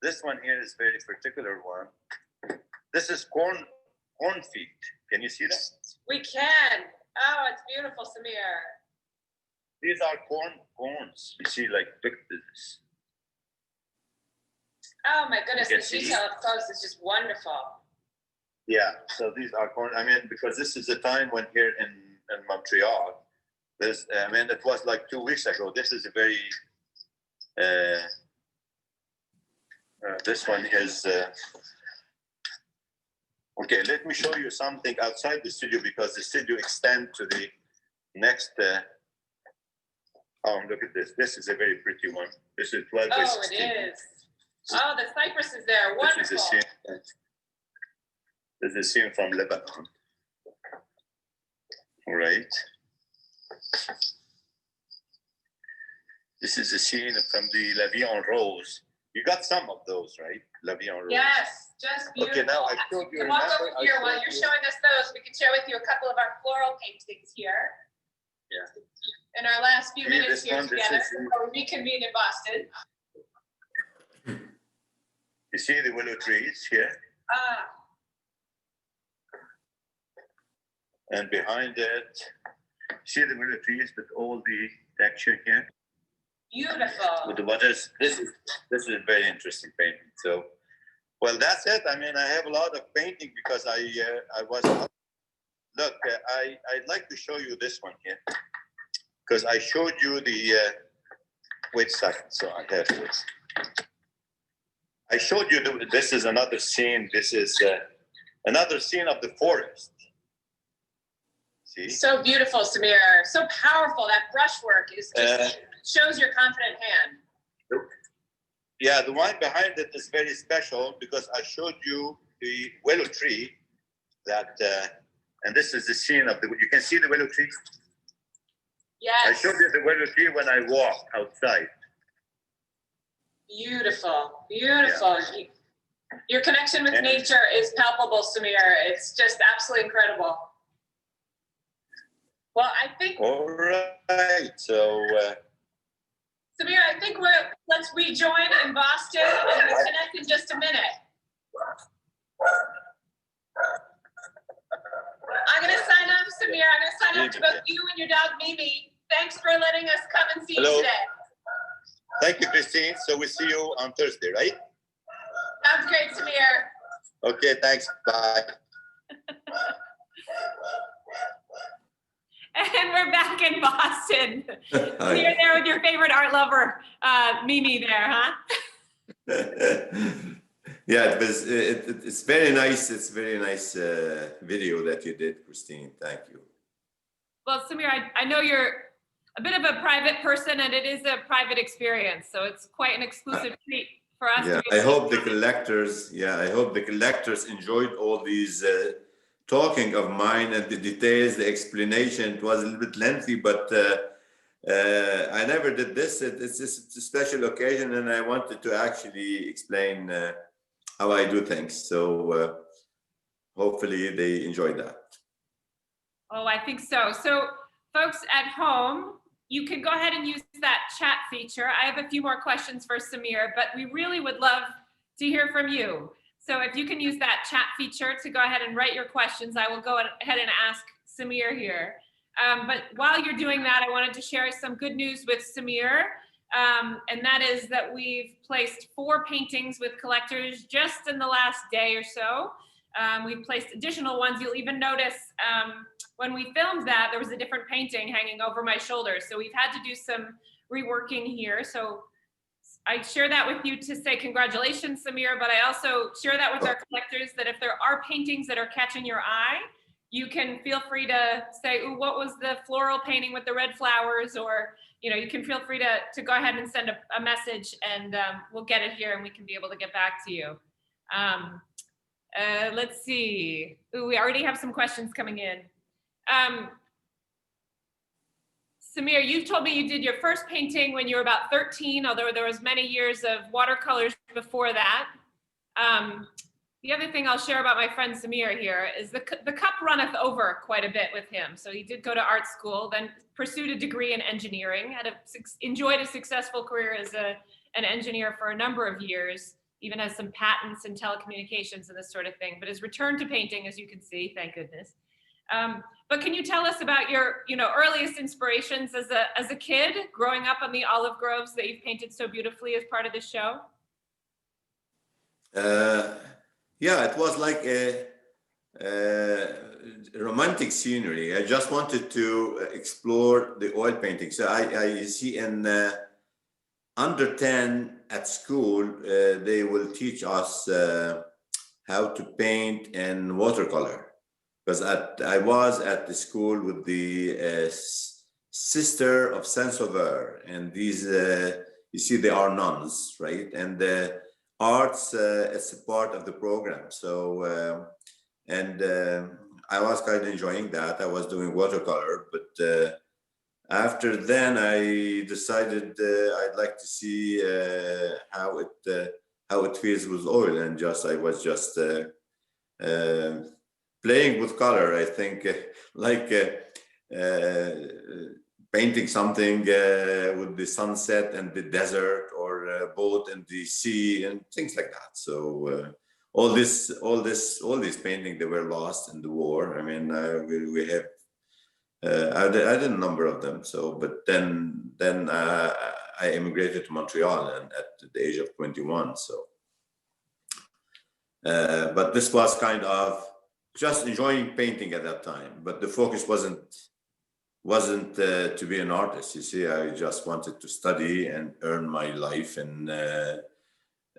This one here is very particular one. This is corn feet. Can you see that? We can. Oh, it's beautiful, Samir. These are corns. You see, like, look at this. Oh my goodness, the detail up close is just wonderful. Yeah, so these are corn. I mean, because this is the time when here in Montreal, there's, I mean, it was like 2 weeks ago. This is a very, this one is, okay, let me show you something outside the studio because the studio extends to the next, oh, look at this. This is a very pretty one. This is 12 by 16. Oh, it is. Oh, the cypress is there. Wonderful. This is a scene from Lebanon. All right. This is a scene from the La Vie en Rose. You got some of those, right? La Vie en Rose. Yes, just beautiful. Okay, now I showed you. Come on over here while you're showing us those. We can share with you a couple of our floral paintings here. Yeah. In our last few See, minutes here together before we reconvene in Boston. You see the willow trees here? And behind it, see the willow trees with all the texture here? Beautiful. With the waters. This is a very interesting painting. So, well, that's it. I mean, I have a lot of painting because I was. Look, I'd like to show you this one here because I showed you the. Wait a second. So I have this. I showed you this is another scene. This is another scene of the forest. See? So beautiful, Samir. So powerful. That brushwork is just shows your confident hand. Yeah, the one behind it is very special because I showed you the willow tree that, and this is the scene of you can see the willow tree? Yes. I showed you the willow tree when I walk outside. Beautiful, beautiful. Yeah. Your connection with nature is palpable, Samir. It's just absolutely incredible. Well, I think. All right, so. Samir, I think let's rejoin in Boston and we'll connect in just a minute. I'm going to sign off, Samir. I'm going to sign off to both you and your dog, Mimi. Thanks for letting us come and see you today. Thank you, Christine. So we see you on Thursday, right? Sounds great, Samir. Okay, thanks. Bye. And we're back in Boston. You're there with your favorite art lover, Mimi there, huh? Yeah, it's very nice. It's very nice video that you did, Christine. Thank you. Well, Samir, I know you're a bit of a private person and it is a private experience. So it's quite an exclusive treat for us. Yeah, I hope the collectors enjoyed all these talking of mine and the details, the explanation. It was a little bit lengthy, but I never did this. It's a special occasion, and I wanted to actually explain how I do things. So hopefully they enjoyed that. Oh, I think so. So folks at home, you can go ahead and use that chat feature. I have a few more questions for Samir, but we really would love to hear from you. So if you can use that chat feature to go ahead and write your questions, I will go ahead and ask Samir here. But while you're doing that, I wanted to share some good news with Samir. And that is that we've placed 4 paintings with collectors just in the last day or so. We've placed additional ones. You'll even notice when we filmed that, there was a different painting hanging over my shoulder. So we've had to do some reworking here. So I share that with you to say congratulations, Samir, but I also share that with our collectors that if there are paintings that are catching your eye, you can feel free to say, ooh, what was the floral painting with the red flowers? Or, you can feel free to go ahead and send a message and we'll get it here and we can be able to get back to you. Let's see. Ooh, we already have some questions coming in. Samir, you told me you did your first painting when you were about 13, although there was many years of watercolors before that. The other thing I'll share about my friend Samir here is the cup runneth over quite a bit with him. So he did go to art school, then pursued a degree in engineering, enjoyed a successful career as an engineer for a number of years, even has some patents in telecommunications and this sort of thing, but has returned to painting, as you can see, thank goodness. But can you tell us about your, earliest inspirations as a kid, growing up on the olive groves that you've painted so beautifully as part of this show? Yeah, it was like a romantic scenery. I just wanted to explore the oil painting. So I see in under 10 at school, they will teach us how to paint in watercolor. Because I was at the school with the sister of Saint-Sauveur, and these, you see, they are nuns, right? And arts is a part of the program. So, I was kind of enjoying that. I was doing watercolor, but after then I decided I'd like to see how it feels with oil, and I was just playing with color. I think painting something with the sunset and the desert, or a boat and the sea and things like that. So all these paintings, they were lost in the war. I mean, we have I did a number of them. So, but then I immigrated to Montreal and at the age of 21. So, but this was kind of just enjoying painting at that time. But the focus wasn't to be an artist. You see, I just wanted to study and earn my life and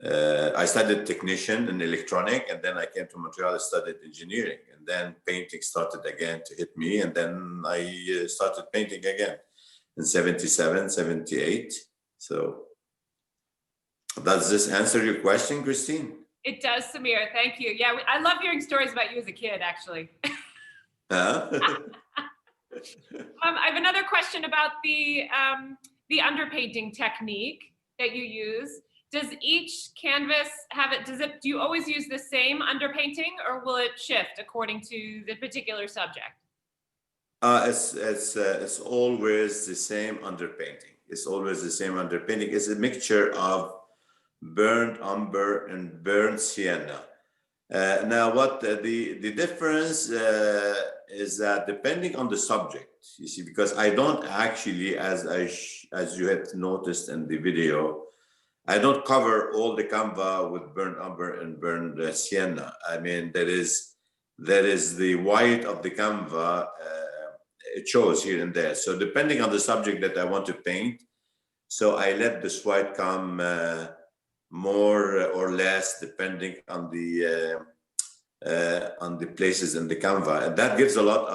I studied technician in electronic, and then I came to Montreal, studied engineering, and then painting started again to hit me, and then I started painting again in 77, 78. So does this answer your question, Christine? It does, Samir. Thank you. Yeah, I love hearing stories about you as a kid, actually. Huh? I have another question about the underpainting technique that you use. Does each canvas have it? Do you always use the same underpainting, or will it shift according to the particular subject? It's always the same underpainting. It's always the same underpainting. It's a mixture of burnt umber and burnt sienna. Now, what the difference is that depending on the subject, you see, because I don't actually, as you had noticed in the video, I don't cover all the canvas with burnt umber and burnt sienna. I mean, that is the white of the canvas. It shows here and there. So depending on the subject that I want to paint, so I let this white come more or less depending on the places in the canvas, and that gives a lot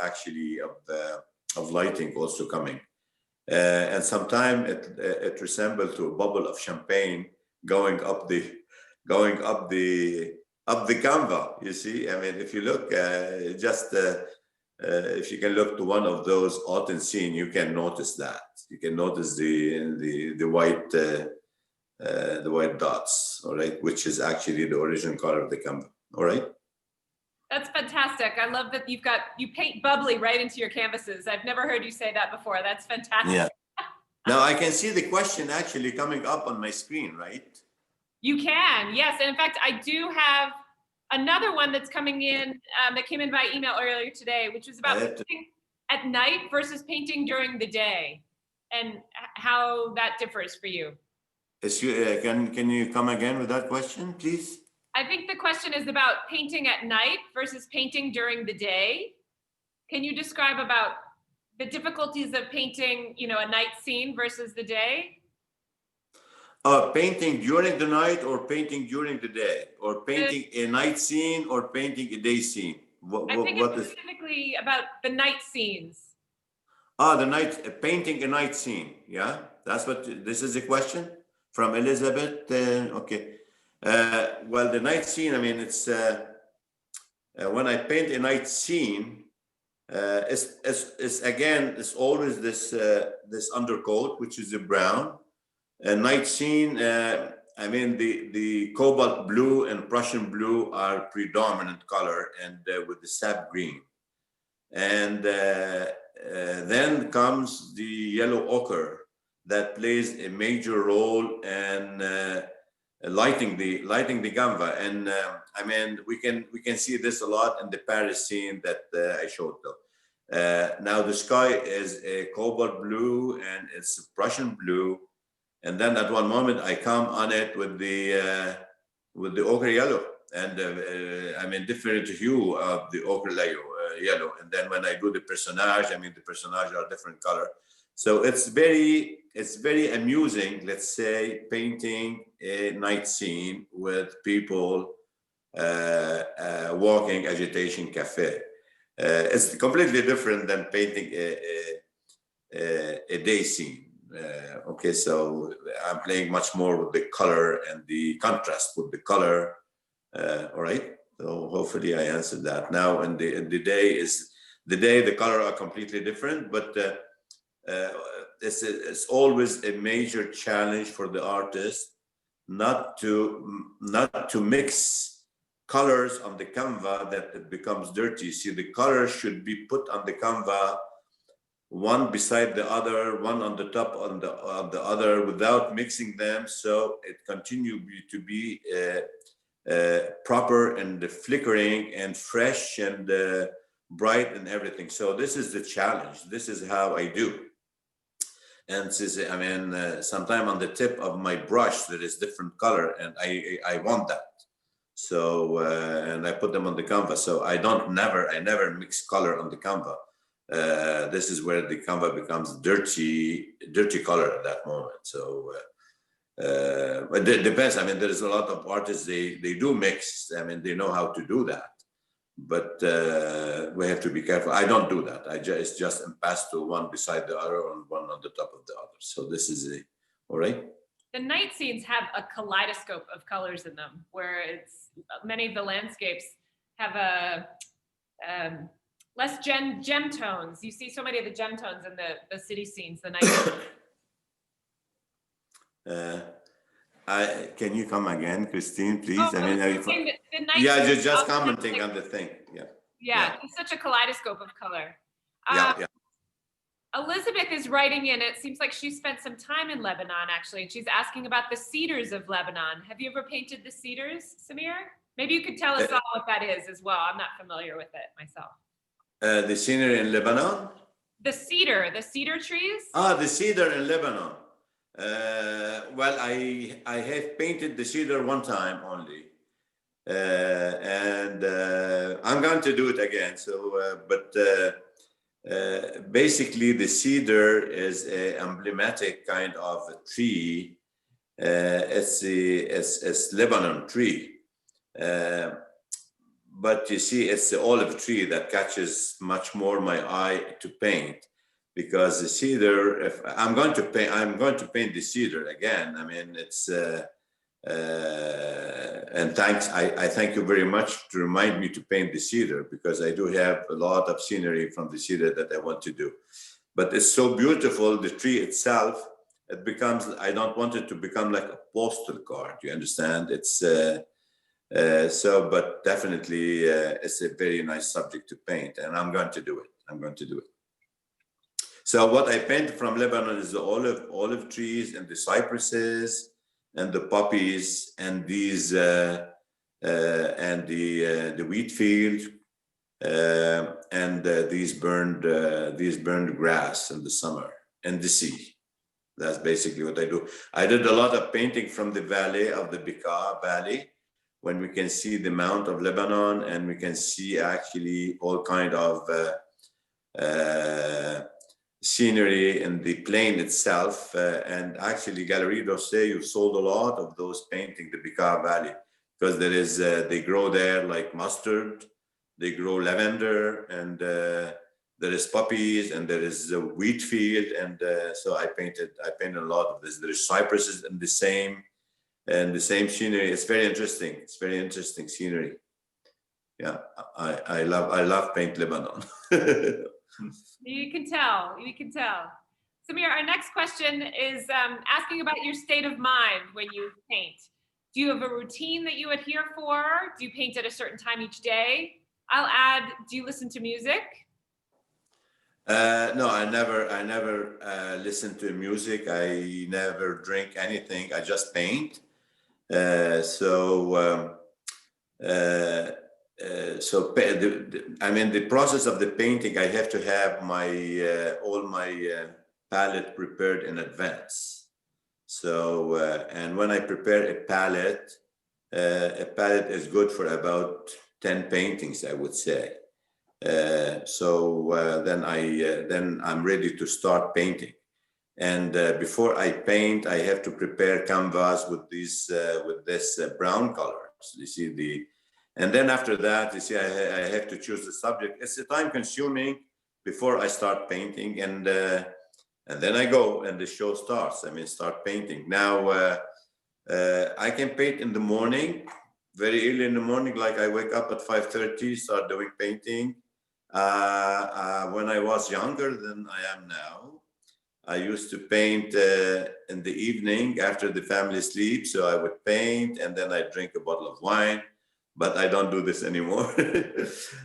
actually of lighting also coming. And sometimes it resembles to a bubble of champagne going up the canvas. You see, I mean, if you look, if you can look to one of those autumn scene, you can notice that. You can notice the white dots, all right, which is actually the original color of the canvas. All right. That's fantastic. I love that you paint bubbly right into your canvases. I've never heard you say that before. That's fantastic. Yeah. Now I can see the question actually coming up on my screen, right? You can, yes. And in fact, I do have another one that's coming in that came in by email earlier today, which was about painting at night versus painting during the day, and how that differs for you. Can you come again with that question, please? I think the question is about painting at night versus painting during the day. Can you describe about the difficulties of painting, a night scene versus the day? Painting during the night or painting during the day, or painting a night scene or painting a day scene. I think it's specifically about the night scenes. Painting a night scene. Yeah, that's what this is a question from Elizabeth. Okay. Well, the night scene, I mean, it's when I paint a night scene, it's always this undercoat, which is a brown. A night scene, I mean, the cobalt blue and Prussian blue are predominant color, and with the sap green. And then comes the yellow ochre that plays a major role in lighting the canvas. And I mean, we can see this a lot in the Paris scene that I showed though. Now the sky is a cobalt blue and it's Prussian blue. And then at one moment I come on it with the ochre yellow, and I mean different hue of the ochre yellow. And then when I do the personage, I mean the personage are different color. So it's very amusing, let's say, painting a night scene with people walking agitation cafe. It's completely different than painting a day scene. Okay, so I'm playing much more with the color and the contrast with the color. All right, so hopefully I answered that. Now, and the day, the color are completely different, but it's always a major challenge for the artist not to mix colors on the canvas that it becomes dirty. See, the colors should be put on the canvas one beside the other, one on the top on the other, without mixing them, so it continues to be proper and flickering and fresh and bright and everything. So this is the challenge. This is how I do. And I mean, sometimes on the tip of my brush there is different color, and I want that. So and I put them on the canvas. So I never mix color on the canvas. This is where the canvas becomes dirty color at that moment. So But it depends. I mean, there's a lot of artists, they do mix. I mean, they know how to do that. But we have to be careful. I don't do that. It's just impasto, one beside the other and one on the top of the other. So this is all right. The night scenes have a kaleidoscope of colors in them, where it's many of the landscapes have a less gem tones. You see so many of the gem tones in the city scenes, the night. Can you come again, Christine, please? Oh, I mean, the night yeah, scenes just also commenting like, on the thing. Yeah. Yeah, it's such a kaleidoscope of color. Yeah. Elizabeth is writing in. It seems like she spent some time in Lebanon, actually. And she's asking about the cedars of Lebanon. Have you ever painted the cedars, Samir? Maybe you could tell us all what that is as well. I'm not familiar with it myself. The scenery in Lebanon? The cedar trees? The cedar in Lebanon. Well, I have painted the cedar one time only. And I'm going to do it again. So, basically, the cedar is an emblematic kind of a tree. It's Lebanon tree. But you see, it's the olive tree that catches much more my eye to paint, because the cedar. If I'm going to paint the cedar again. I mean, it's. And thanks, I thank you very much to remind me to paint the cedar, because I do have a lot of scenery from the cedar that I want to do. But it's so beautiful, the tree itself, it becomes, I don't want it to become like a postal card, you understand? It's, but definitely it's a very nice subject to paint, and I'm going to do it. So what I paint from Lebanon is the olive trees and the cypresses, and the poppies, and these and the wheat field, and these burned grass in the summer, and the sea. That's basically what I do. I did a lot of painting from the valley of the Bekaa Valley, when we can see the Mount of Lebanon, and we can see actually all kind of scenery in the plain itself, and actually Galerie you sold a lot of those paintings, the Bekaa Valley, because there is they grow there like mustard, they grow lavender, and there is poppies, and there is a wheat field, and so I painted a lot of this. There is cypresses and the same scenery. It's very interesting. It's very interesting scenery. Yeah, I love paint Lebanon. You can tell. Samir, our next question is asking about your state of mind when you paint. Do you have a routine that you adhere for? Do you paint at a certain time each day? I'll add, do you listen to music? No, I never listen to music. I never drink anything. I just paint. I mean, the process of the painting, I have to have all my palette prepared in advance. So, and when I prepare a palette is good for about 10 paintings, I would say. Then I'm ready to start painting. And before I paint, I have to prepare canvas with this brown colors. You see and then after that, you see, I have to choose the subject. It's time consuming before I start painting, and then I go and the show starts. I mean, start painting. Now, I can paint in the morning, very early in the morning, like I wake up at 5:30, start doing painting. When I was younger than I am now, I used to paint in the evening after the family sleeps. So I would paint, and then I drink a bottle of wine. But I don't do this anymore.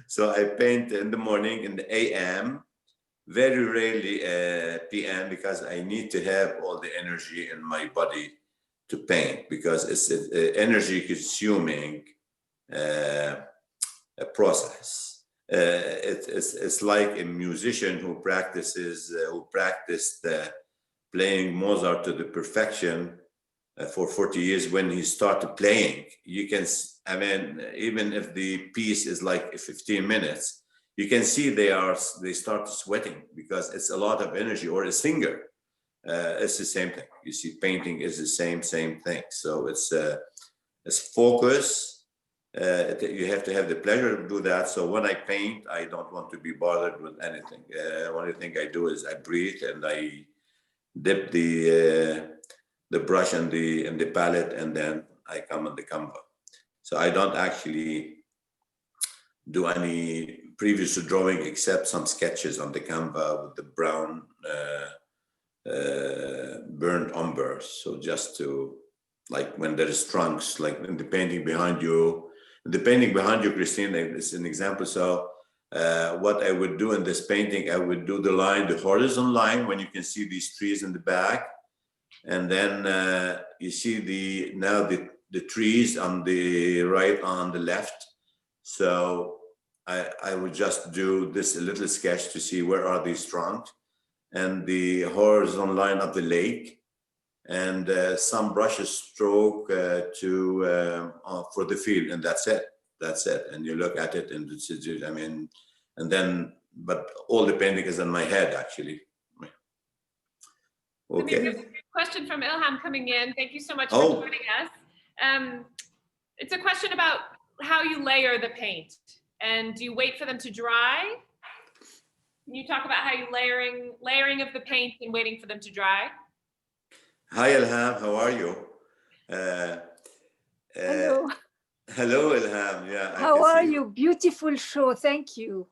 So I paint in the morning, in the AM, very rarely PM, because I need to have all the energy in my body to paint, because it's an energy consuming process. It's like a musician who practiced playing Mozart to the perfection for 40 years. When he started playing, you can, I mean, even if the piece is like 15 minutes, you can see they start sweating, because it's a lot of energy. Or a singer, it's the same thing. You see, painting is the same thing. So it's focus. You have to have the pleasure to do that. So when I paint, I don't want to be bothered with anything. Only thing I do is I breathe and I dip the brush and the palette, and then I come on the canvas. So I don't actually do any previous drawing except some sketches on the canvas with the brown burnt umber. So just to, like when there is trunks, like in the painting behind you, Christine, is an example. So what I would do in this painting, I would do the line, the horizontal line, when you can see these trees in the back, and then you see the trees on the right, on the left. So I would just do this little sketch to see where are these trunks, and the horizontal line of the lake, and some brushes stroke for the field, and that's it. And you look at it, and it's, I mean, and then, but all the painting is in my head, actually. Okay. There's a question from Ilham coming in. Thank you so much Oh. for joining us. It's a question about how you layer the paint, and do you wait for them to dry? Can you talk about how you layering of the paint and waiting for them to dry? Hi, Ilham. How are you? Hello. Hello, Ilham. Yeah. How are you? Beautiful show. Thank you.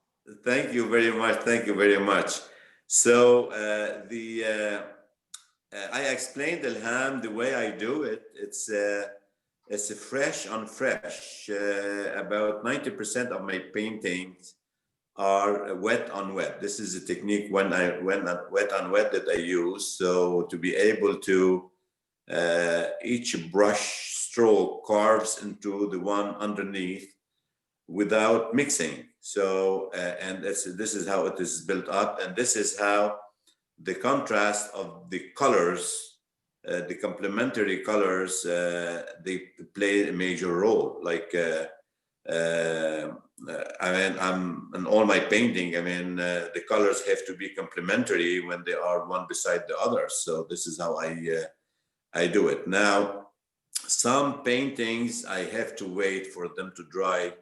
Thank you very much. Thank you very much. So I explained, Ilham, the way I do it. It's a fresh on fresh. About 90% of my paintings are wet on wet. This is a technique when wet on wet that I use. So to be able to each brush stroke carves into the one underneath without mixing. So and this is how it is built up, and this is how the contrast of the colors, the complementary colors, they play a major role. Like I mean, in all my painting, I mean, the colors have to be complementary when they are one beside the other. So this is how I do it. Now, some paintings I have to wait for them to dry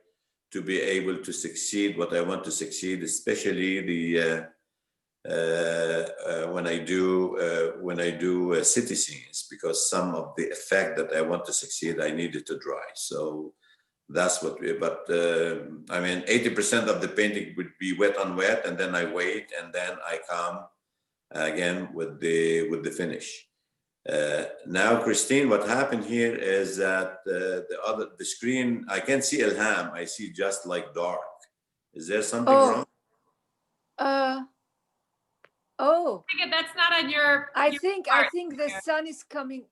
to be able to succeed what I want to succeed, especially the when I do city scenes, because some of the effect that I want to succeed, I need it to dry. So that's what we, but I mean, 80% of the painting would be wet on wet, and then I wait, and then I come again with the finish. Now, Christine, what happened here is that the screen, I can't see Ilham. I see just like dark. Is there something wrong? Oh, That's not on your. I your think part the here. sun is coming.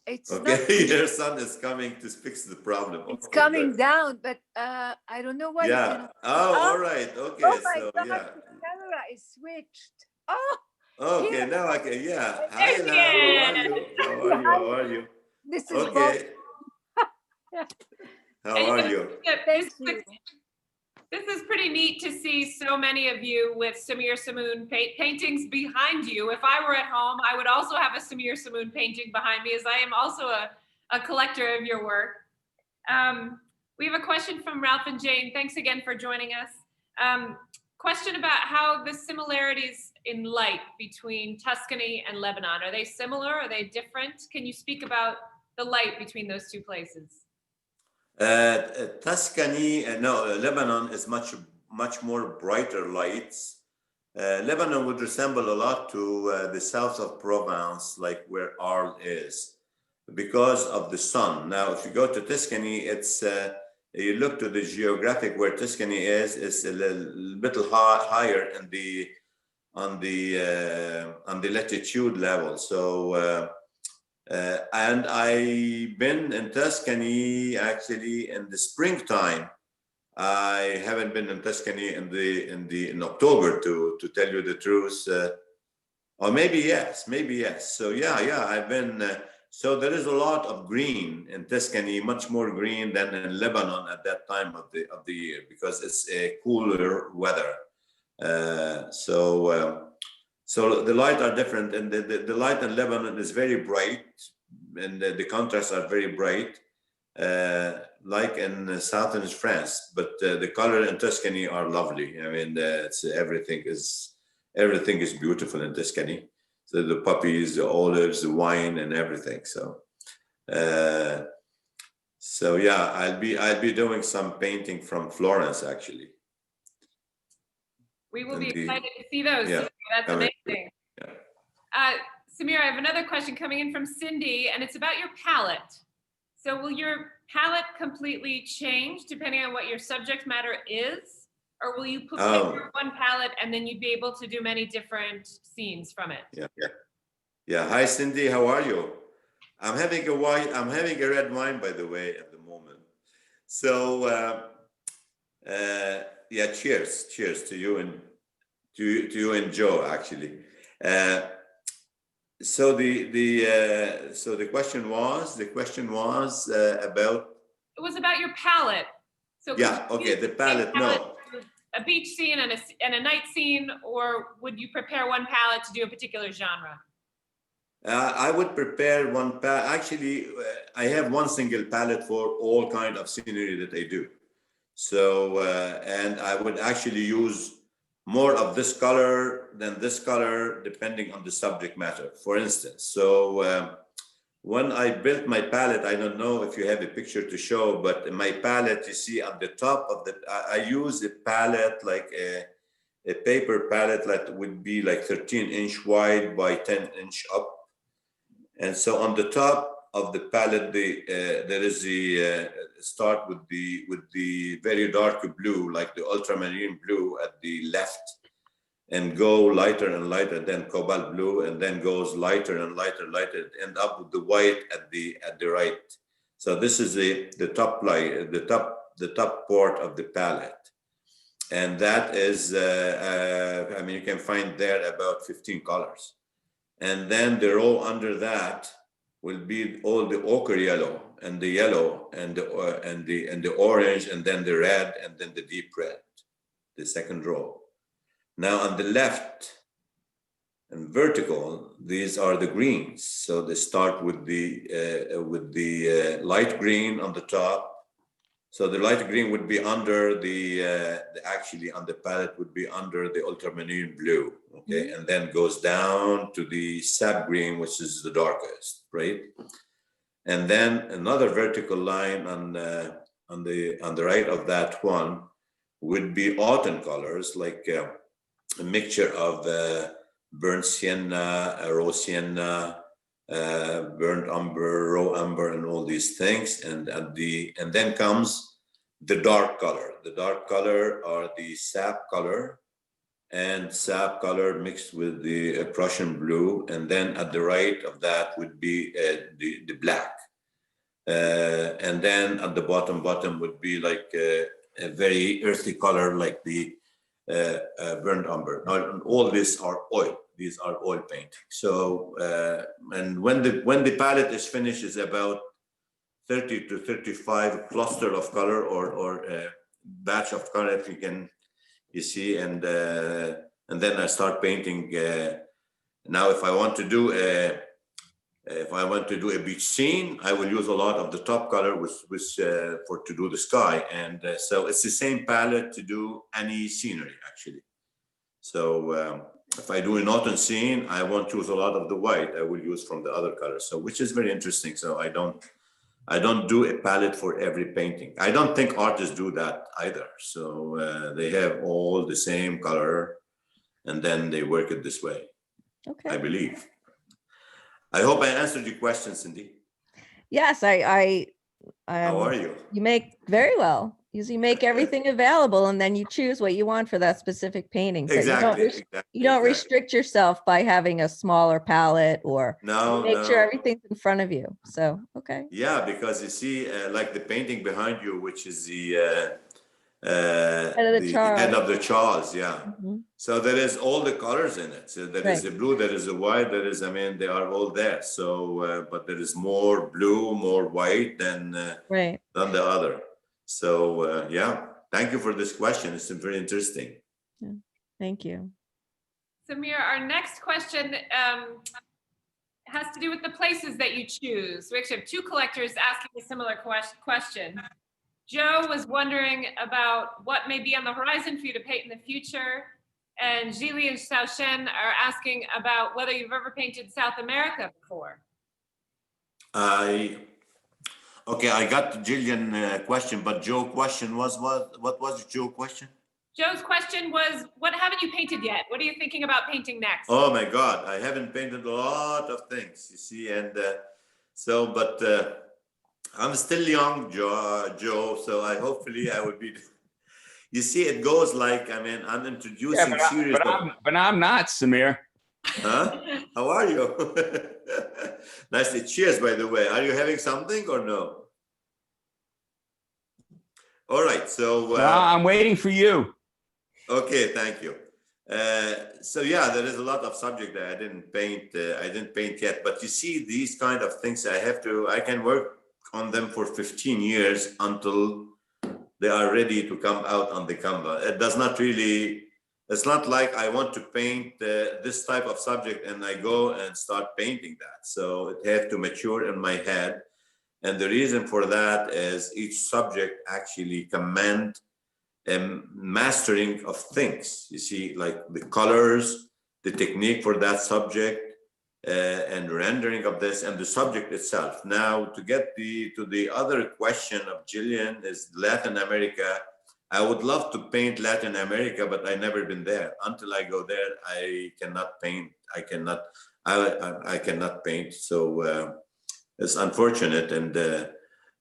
It's Okay, not. your son is coming to fix the problem. It's Okay, coming good. down, but I don't know why. Yeah. Oh, all right. Okay. Oh my So God, yeah. the camera is switched. Oh, Okay. here. Now I can. Yeah. There Hi, she Ilham. How are you? is. How are you? This is Okay. Yeah. How And are you? Thank you. This is pretty neat to see so many of you with Samir Sammoun paintings behind you. If I were at home, I would also have a Samir Sammoun painting behind me, as I am also a collector of your work. We have a question from Ralph and Jane. Thanks again for joining us. Question about how the similarities in light between Tuscany and Lebanon. Are they similar? Are they different? Can you speak about the light between those two places? Tuscany, no, Lebanon is much more brighter lights. Lebanon would resemble a lot to the south of Provence, like where Arles is, because of the sun. Now, if you go to Tuscany, it's you look to the geographic where Tuscany is, it's a little higher in on the latitude level. So. And I've been in Tuscany actually in the springtime. I haven't been in Tuscany in October, to tell you the truth. Or maybe yes. So yeah, I've been. So there is a lot of green in Tuscany, much more green than in Lebanon at that time of the year, because it's a cooler weather. So the light are different, and the light in Lebanon is very bright, and the contrasts are very bright, like in southern France. But the color in Tuscany are lovely. I mean, everything is beautiful in Tuscany. So the poppies, the olives, the wine, and everything. So yeah, I'll be doing some painting from Florence actually. We will be And the- excited to see those. yeah, That's coming. amazing. Yeah. Samir, I have another question coming in from Cindy, and it's about your palette. So will your palette completely change depending on what your subject matter is? Or will you put one palette and then you'd be able to do many different scenes from it? Yeah. Hi, Cindy. How are you? I'm having a red wine, by the way, at the moment. So, yeah. Cheers to you and to you and Joe, actually. So the question was about. It was about your palette. So Yeah. Okay. The palette. No. A beach scene and a night scene, or would you prepare one palette to do a particular genre? I would prepare one palette. Actually, I have one single palette for all kind of scenery that I do. So, and I would actually use more of this color than this color, depending on the subject matter. For instance, so when I built my palette, I don't know if you have a picture to show, but in my palette, you see at the top of I use a palette like a paper palette that would be like 13-inch wide by 10-inch up. And so on the top of the palette, there is the start with the very dark blue, like the ultramarine blue at the left, and go lighter and lighter, then cobalt blue, and then goes lighter and lighter, end up with the white at the right. So this is the top light, the top part of the palette, and that is I mean, you can find there about 15 colors. And then the row under that will be all the ochre yellow and the yellow and the orange, and then the red, and then the deep red, the second row. Now on the left and vertical, these are the greens. So they start with the light green on the top. So the light green would be under actually on the palette would be under the ultramarine blue, okay, and then goes down to the sap green, which is the darkest, right? And then another vertical line on the right of that one would be autumn colors, like a mixture of burnt sienna, rose sienna, burnt umber, raw umber, and all these things, and then comes the dark color. The dark color are the sap color, and sap color mixed with the Prussian blue, and then at the right of that would be the black, and then at the bottom would be like a very earthy color, like the burnt umber. Now, all these are oil. These are oil painting. So, and when the palette is finished, is about 30 to 35 cluster of color or batch of color, if you see, and then I start painting. Now, if I want to do a beach scene, I will use a lot of the top color, which to do the sky, and so it's the same palette to do any scenery actually. So if I do an autumn scene, I won't choose a lot of the white. I will use from the other colors. So which is very interesting. So I don't do a palette for every painting. I don't think artists do that either. So they have all the same color, and then they work it this way. Okay. I believe. I hope I answered your question, Cindy. Yes, How are you? You make very well. You make everything available, and then you choose what you want for that specific painting. But you don't restrict yourself by having a smaller palette, or you make sure everything's in front of you. So, okay. Yeah, because you see, like the painting behind you, which is the head of the Charles, yeah. Mm-hmm. So there is all the colors in it. So there is the blue, there is the white, there is, I mean, they are all there. So, but there is more blue, more white than the other. So, yeah, thank you for this question. It's very interesting. Yeah. Thank you. Samir, our next question has to do with the places that you choose. We actually have two collectors asking a similar question. Joe was wondering about what may be on the horizon for you to paint in the future. And Gili and Xiaoshen are asking about whether you've ever painted South America before. Okay, I got the Jillian question, but Joe question was what was Joe question? Joe's question was, what haven't you painted yet? What are you thinking about painting next? Oh my God, I haven't painted a lot of things, you see, and but I'm still young, Joe, so hopefully I will be. You see, it goes like, I mean, I'm introducing series. But I'm not, Samir. Huh? How are you? Nice to cheers, by the way. Are you having something or no? All right, so. No, I'm waiting for you. Okay, thank you. So yeah, there is a lot of subject that I didn't paint yet, but you see these kind of things I can work on them for 15 years until they are ready to come out on the canvas. It does not really, it's not like I want to paint this type of subject and I go and start painting that. So it has to mature in my head. And the reason for that is each subject actually command mastering of things. You see, like the colors, the technique for that subject, and rendering of this, and the subject itself. Now, to get to the other question of Jillian is Latin America. I would love to paint Latin America, but I've never been there. Until I go there, I cannot paint. I cannot paint. So it's unfortunate. And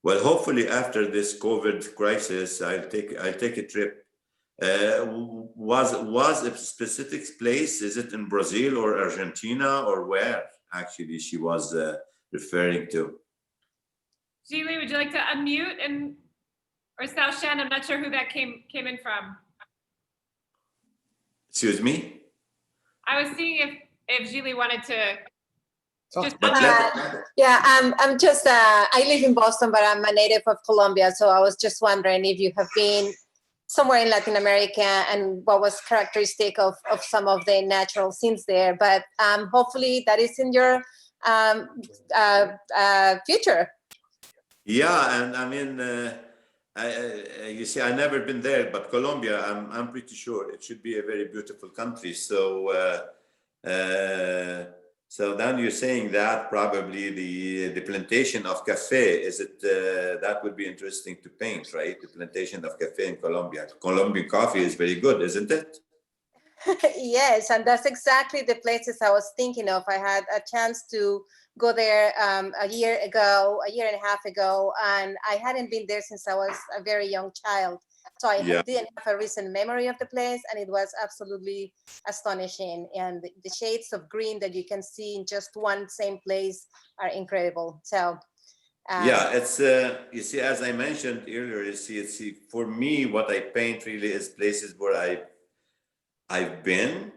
well, hopefully after this COVID crisis, I'll take a trip. Was a specific place? Is it in Brazil or Argentina or where actually she was referring to? Gili, would you like to unmute or Xiaoshen? I'm not sure who that came in from. Excuse me? I was seeing if Gili wanted to. Yeah, I'm just, I live in Boston, but I'm a native of Colombia. So I was just wondering if you have been somewhere in Latin America and what was characteristic of some of the natural scenes there. But hopefully that is in your future. Yeah, and I mean, you see, I've never been there, but Colombia, I'm pretty sure it should be a very beautiful country. So, so then you're saying that probably the plantation of cafe, is it, that would be interesting to paint, right? The plantation of cafe in Colombia. Colombian coffee is very good, isn't it? Yes, and that's exactly the places I was thinking of. I had a chance to go there a year and a half ago, and I hadn't been there since I was a very young child. So I didn't have a recent memory of the place, and it was absolutely astonishing. And the shades of green that you can see in just one same place are incredible. So yeah, it's you see, as I mentioned earlier, you see, for me, what I paint really is places where I've been.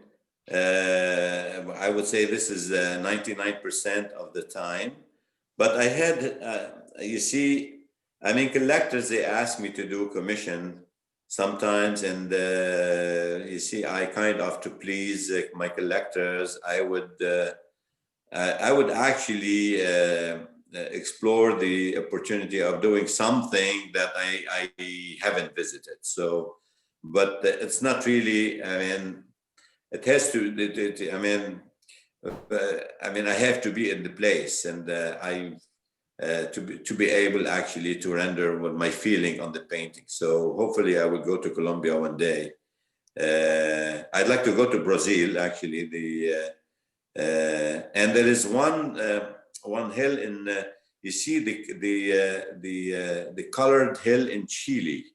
I would say this is 99% of the time. But I had, you see, I mean, collectors, they ask me to do commission sometimes, and you see, I kind of, to please my collectors, I would actually explore the opportunity of doing something that I haven't visited. So, but it's not really, I mean, it has to, I mean, I have to be in the place, and to be able actually to render what my feeling on the painting. So hopefully I will go to Colombia one day. I'd like to go to Brazil actually. And there is one hill in you see the colored hill in Chile.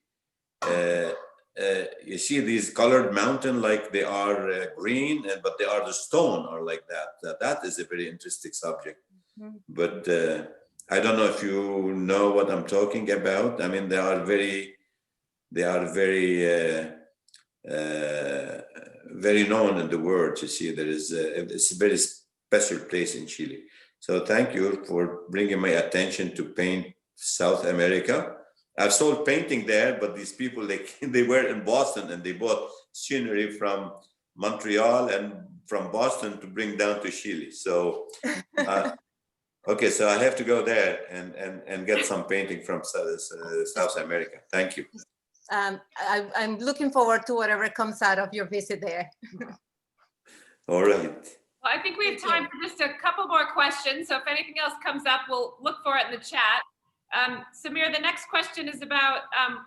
You see these colored mountain, like they are green, but they are the stone or like that. That is a very interesting subject. But I don't know if you know what I'm talking about. I mean, they are very very known in the world. You see, there is it's a very special place in Chile. So thank you for bringing my attention to paint South America. I've sold painting there, but these people, they were in Boston and they bought scenery from Montreal and from Boston to bring down to Chile. So, okay, so I have to go there and get some painting from South America. Thank you. I'm looking forward to whatever comes out of your visit there. All right. Well, I think we have time for just a couple more questions. So if anything else comes up, we'll look for it in the chat. Samir, the next question is about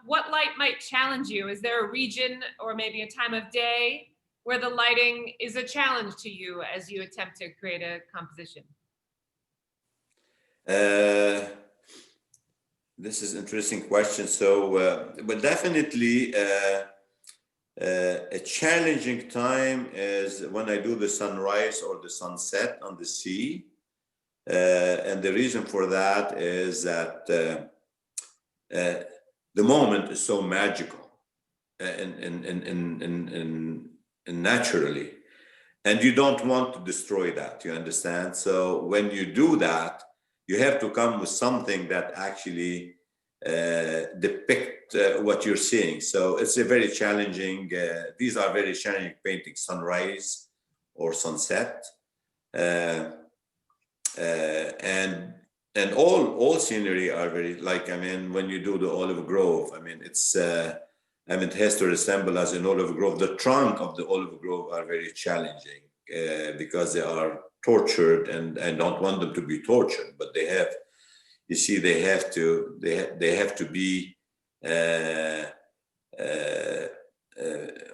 what light might challenge you? Is there a region or maybe a time of day where the lighting is a challenge to you as you attempt to create a composition? This is an interesting question. So, but definitely a challenging time is when I do the sunrise or the sunset on the sea. And the reason for that is that the moment is so magical and naturally, and you don't want to destroy that, you understand? So when you do that, you have to come with something that actually depict what you're seeing. So it's a very challenging, these are very challenging paintings, sunrise or sunset. And all scenery are very, like, I mean, when you do the olive grove, I mean, it's, I mean, it has to resemble as an olive grove. The trunk of the olive grove are very challenging because they are tortured, and I don't want them to be tortured, but they have, you see, they have to be,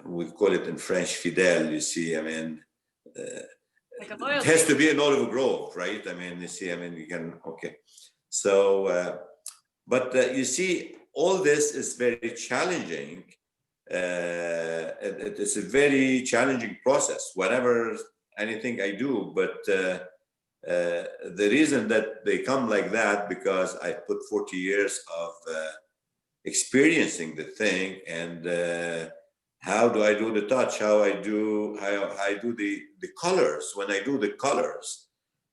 we call it in French, fidèle, you see, I mean, like a loyalty. it has to be an olive grove, right? I mean, you see, I mean, you can, okay. So, but you see, all this is very challenging. It's a very challenging process, whatever, anything I do, but the reason that they come like that, because I put 40 years of experiencing the thing, and how do I do the touch? How I do the colors. When I do the colors,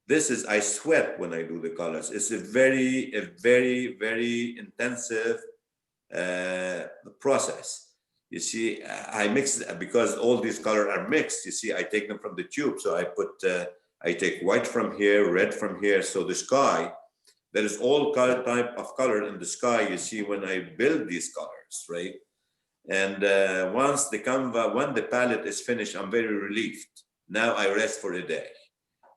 this is, I sweat when I do the colors. It's a very, very intensive process. You see, I mix, because all these colors are mixed. You see, I take them from the tube. So I take white from here, red from here. So the sky, there is all type of color in the sky. You see, when I build these colors, right? And once the canvas, when the palette is finished, I'm very relieved. Now I rest for a day.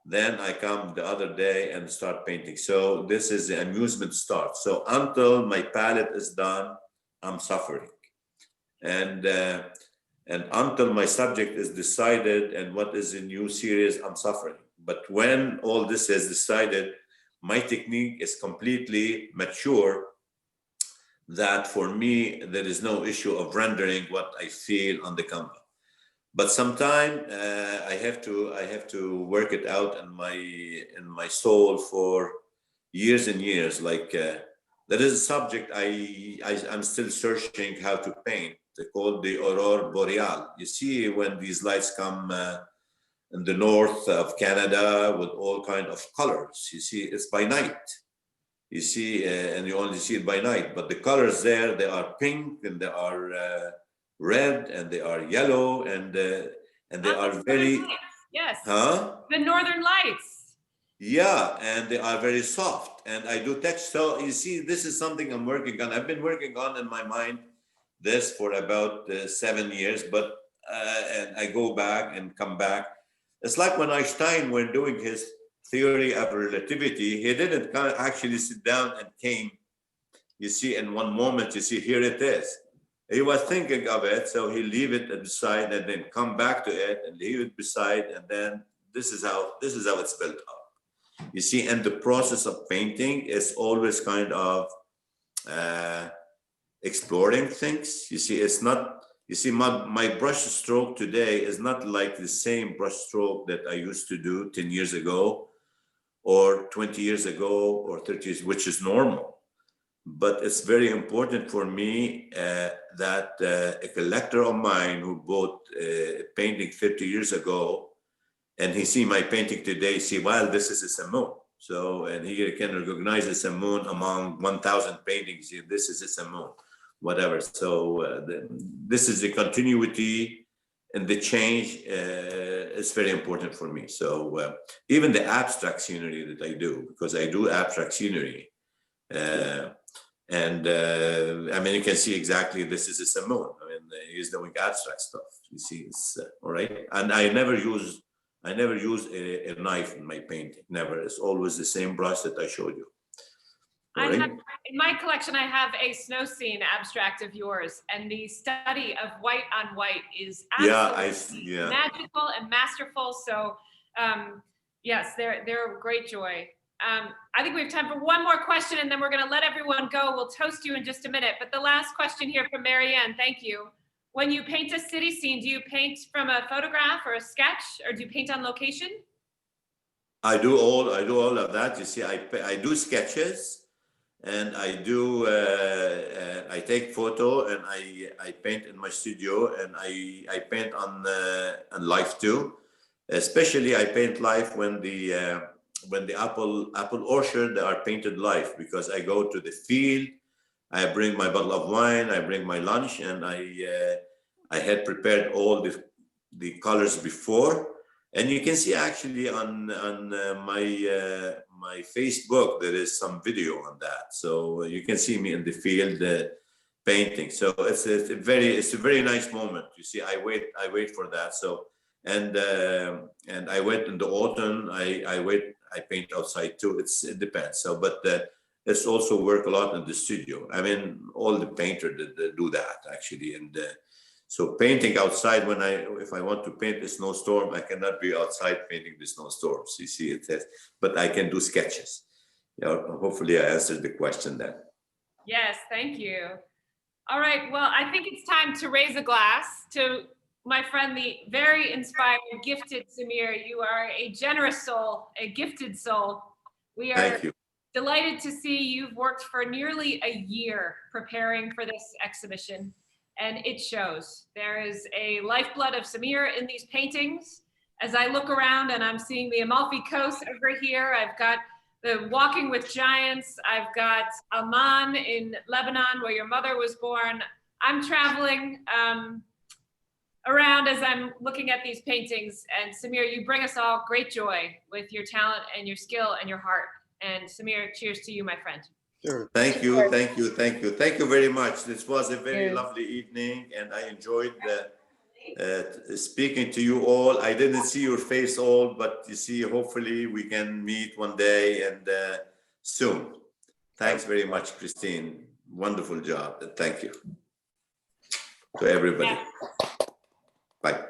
Then I come the other day and start painting. So this is the amusement start. So until my palette is done, I'm suffering. And until my subject is decided and what is a new series, I'm suffering. But when all this is decided, my technique is completely mature, that for me, there is no issue of rendering what I feel on the canvas. But sometimes I have to work it out in my soul for years and years. Like there is a subject I'm still searching how to paint, called the aurora boreal. You see, when these lights come in the north of Canada with all kinds of colors, you see, it's by night. You see, and you only see it by night, but the colors there, they are pink, and they are red, and they are yellow, and they are very, yes, huh? The Northern Lights. Yeah, and they are very soft, and I do text. So you see, this is something I'm working on. I've been working on in my mind this for about 7 years, but and I go back and come back. It's like when Einstein were doing his theory of relativity, he didn't actually sit down and came, you see, in one moment, you see, here it is. He was thinking of it, so he leave it beside and then come back to it and leave it beside, and then this is how it's built up. You see, and the process of painting is always kind of exploring things. You see, it's not, you see, my brush stroke today is not like the same brush stroke that I used to do 10 years ago, or 20 years ago, or 30 years, which is normal. But it's very important for me that a collector of mine who bought a painting 50 years ago, and he see my painting today, see, well, this is a Sammoun. So, and he can recognize a Sammoun among 1,000 paintings. This is a Sammoun, whatever. So this is the continuity the change is very important for me. So even the abstract scenery that I do, because I do abstract scenery, and I mean, you can see exactly this is a Sammoun. I mean, he's doing abstract stuff. You see, it's all right. And I never use a knife in my painting. Never. It's always the same brush that I showed you. All I right? have, in my collection, I have a snow scene abstract of yours, and the study of white on white is absolutely magical and masterful. So, yes, they're a great joy. I think we have time for one more question, and then we're going to let everyone go. We'll toast you in just a minute. But the last question here from Marianne, thank you. When you paint a city scene, do you paint from a photograph or a sketch, or do you paint on location? I do all of that. You see, I do sketches, and I do I take photo, and I paint in my studio, and I paint on live too. Especially I paint live when the apple orchard they are painted live, because I go to the field, I bring my bottle of wine, I bring my lunch, and I had prepared all the colors before. And you can see actually on my Facebook, there is some video on that. So you can see me in the field painting. So it's a very nice moment. You see, I wait for that. So and I wait in the autumn. I paint outside too. It depends. So but it's also work a lot in the studio. I mean, all the painters that do that actually. And so painting outside, if I want to paint a snowstorm, I cannot be outside painting the snowstorms. You see it, but I can do sketches. Hopefully I answered the question then. Yes, thank you. All right, well, I think it's time to raise a glass to my friend, the very inspired, gifted Samir. You are a generous soul, a gifted soul. We are delighted to see you've worked for nearly a year preparing for this exhibition. And it shows. There is a lifeblood of Samir in these paintings. As I look around and I'm seeing the Amalfi Coast over here, I've got the Walking with Giants, I've got Amman in Lebanon, where your mother was born. I'm traveling around as I'm looking at these paintings. And Samir, you bring us all great joy with your talent and your skill and your heart. And Samir, cheers to you, my friend. Sure. Thank you very much. This was a very lovely evening, and I enjoyed speaking to you all. I didn't see your face all, but you see, hopefully we can meet one day and soon. Thanks very much, Christine. Wonderful job. Thank you to everybody. Bye.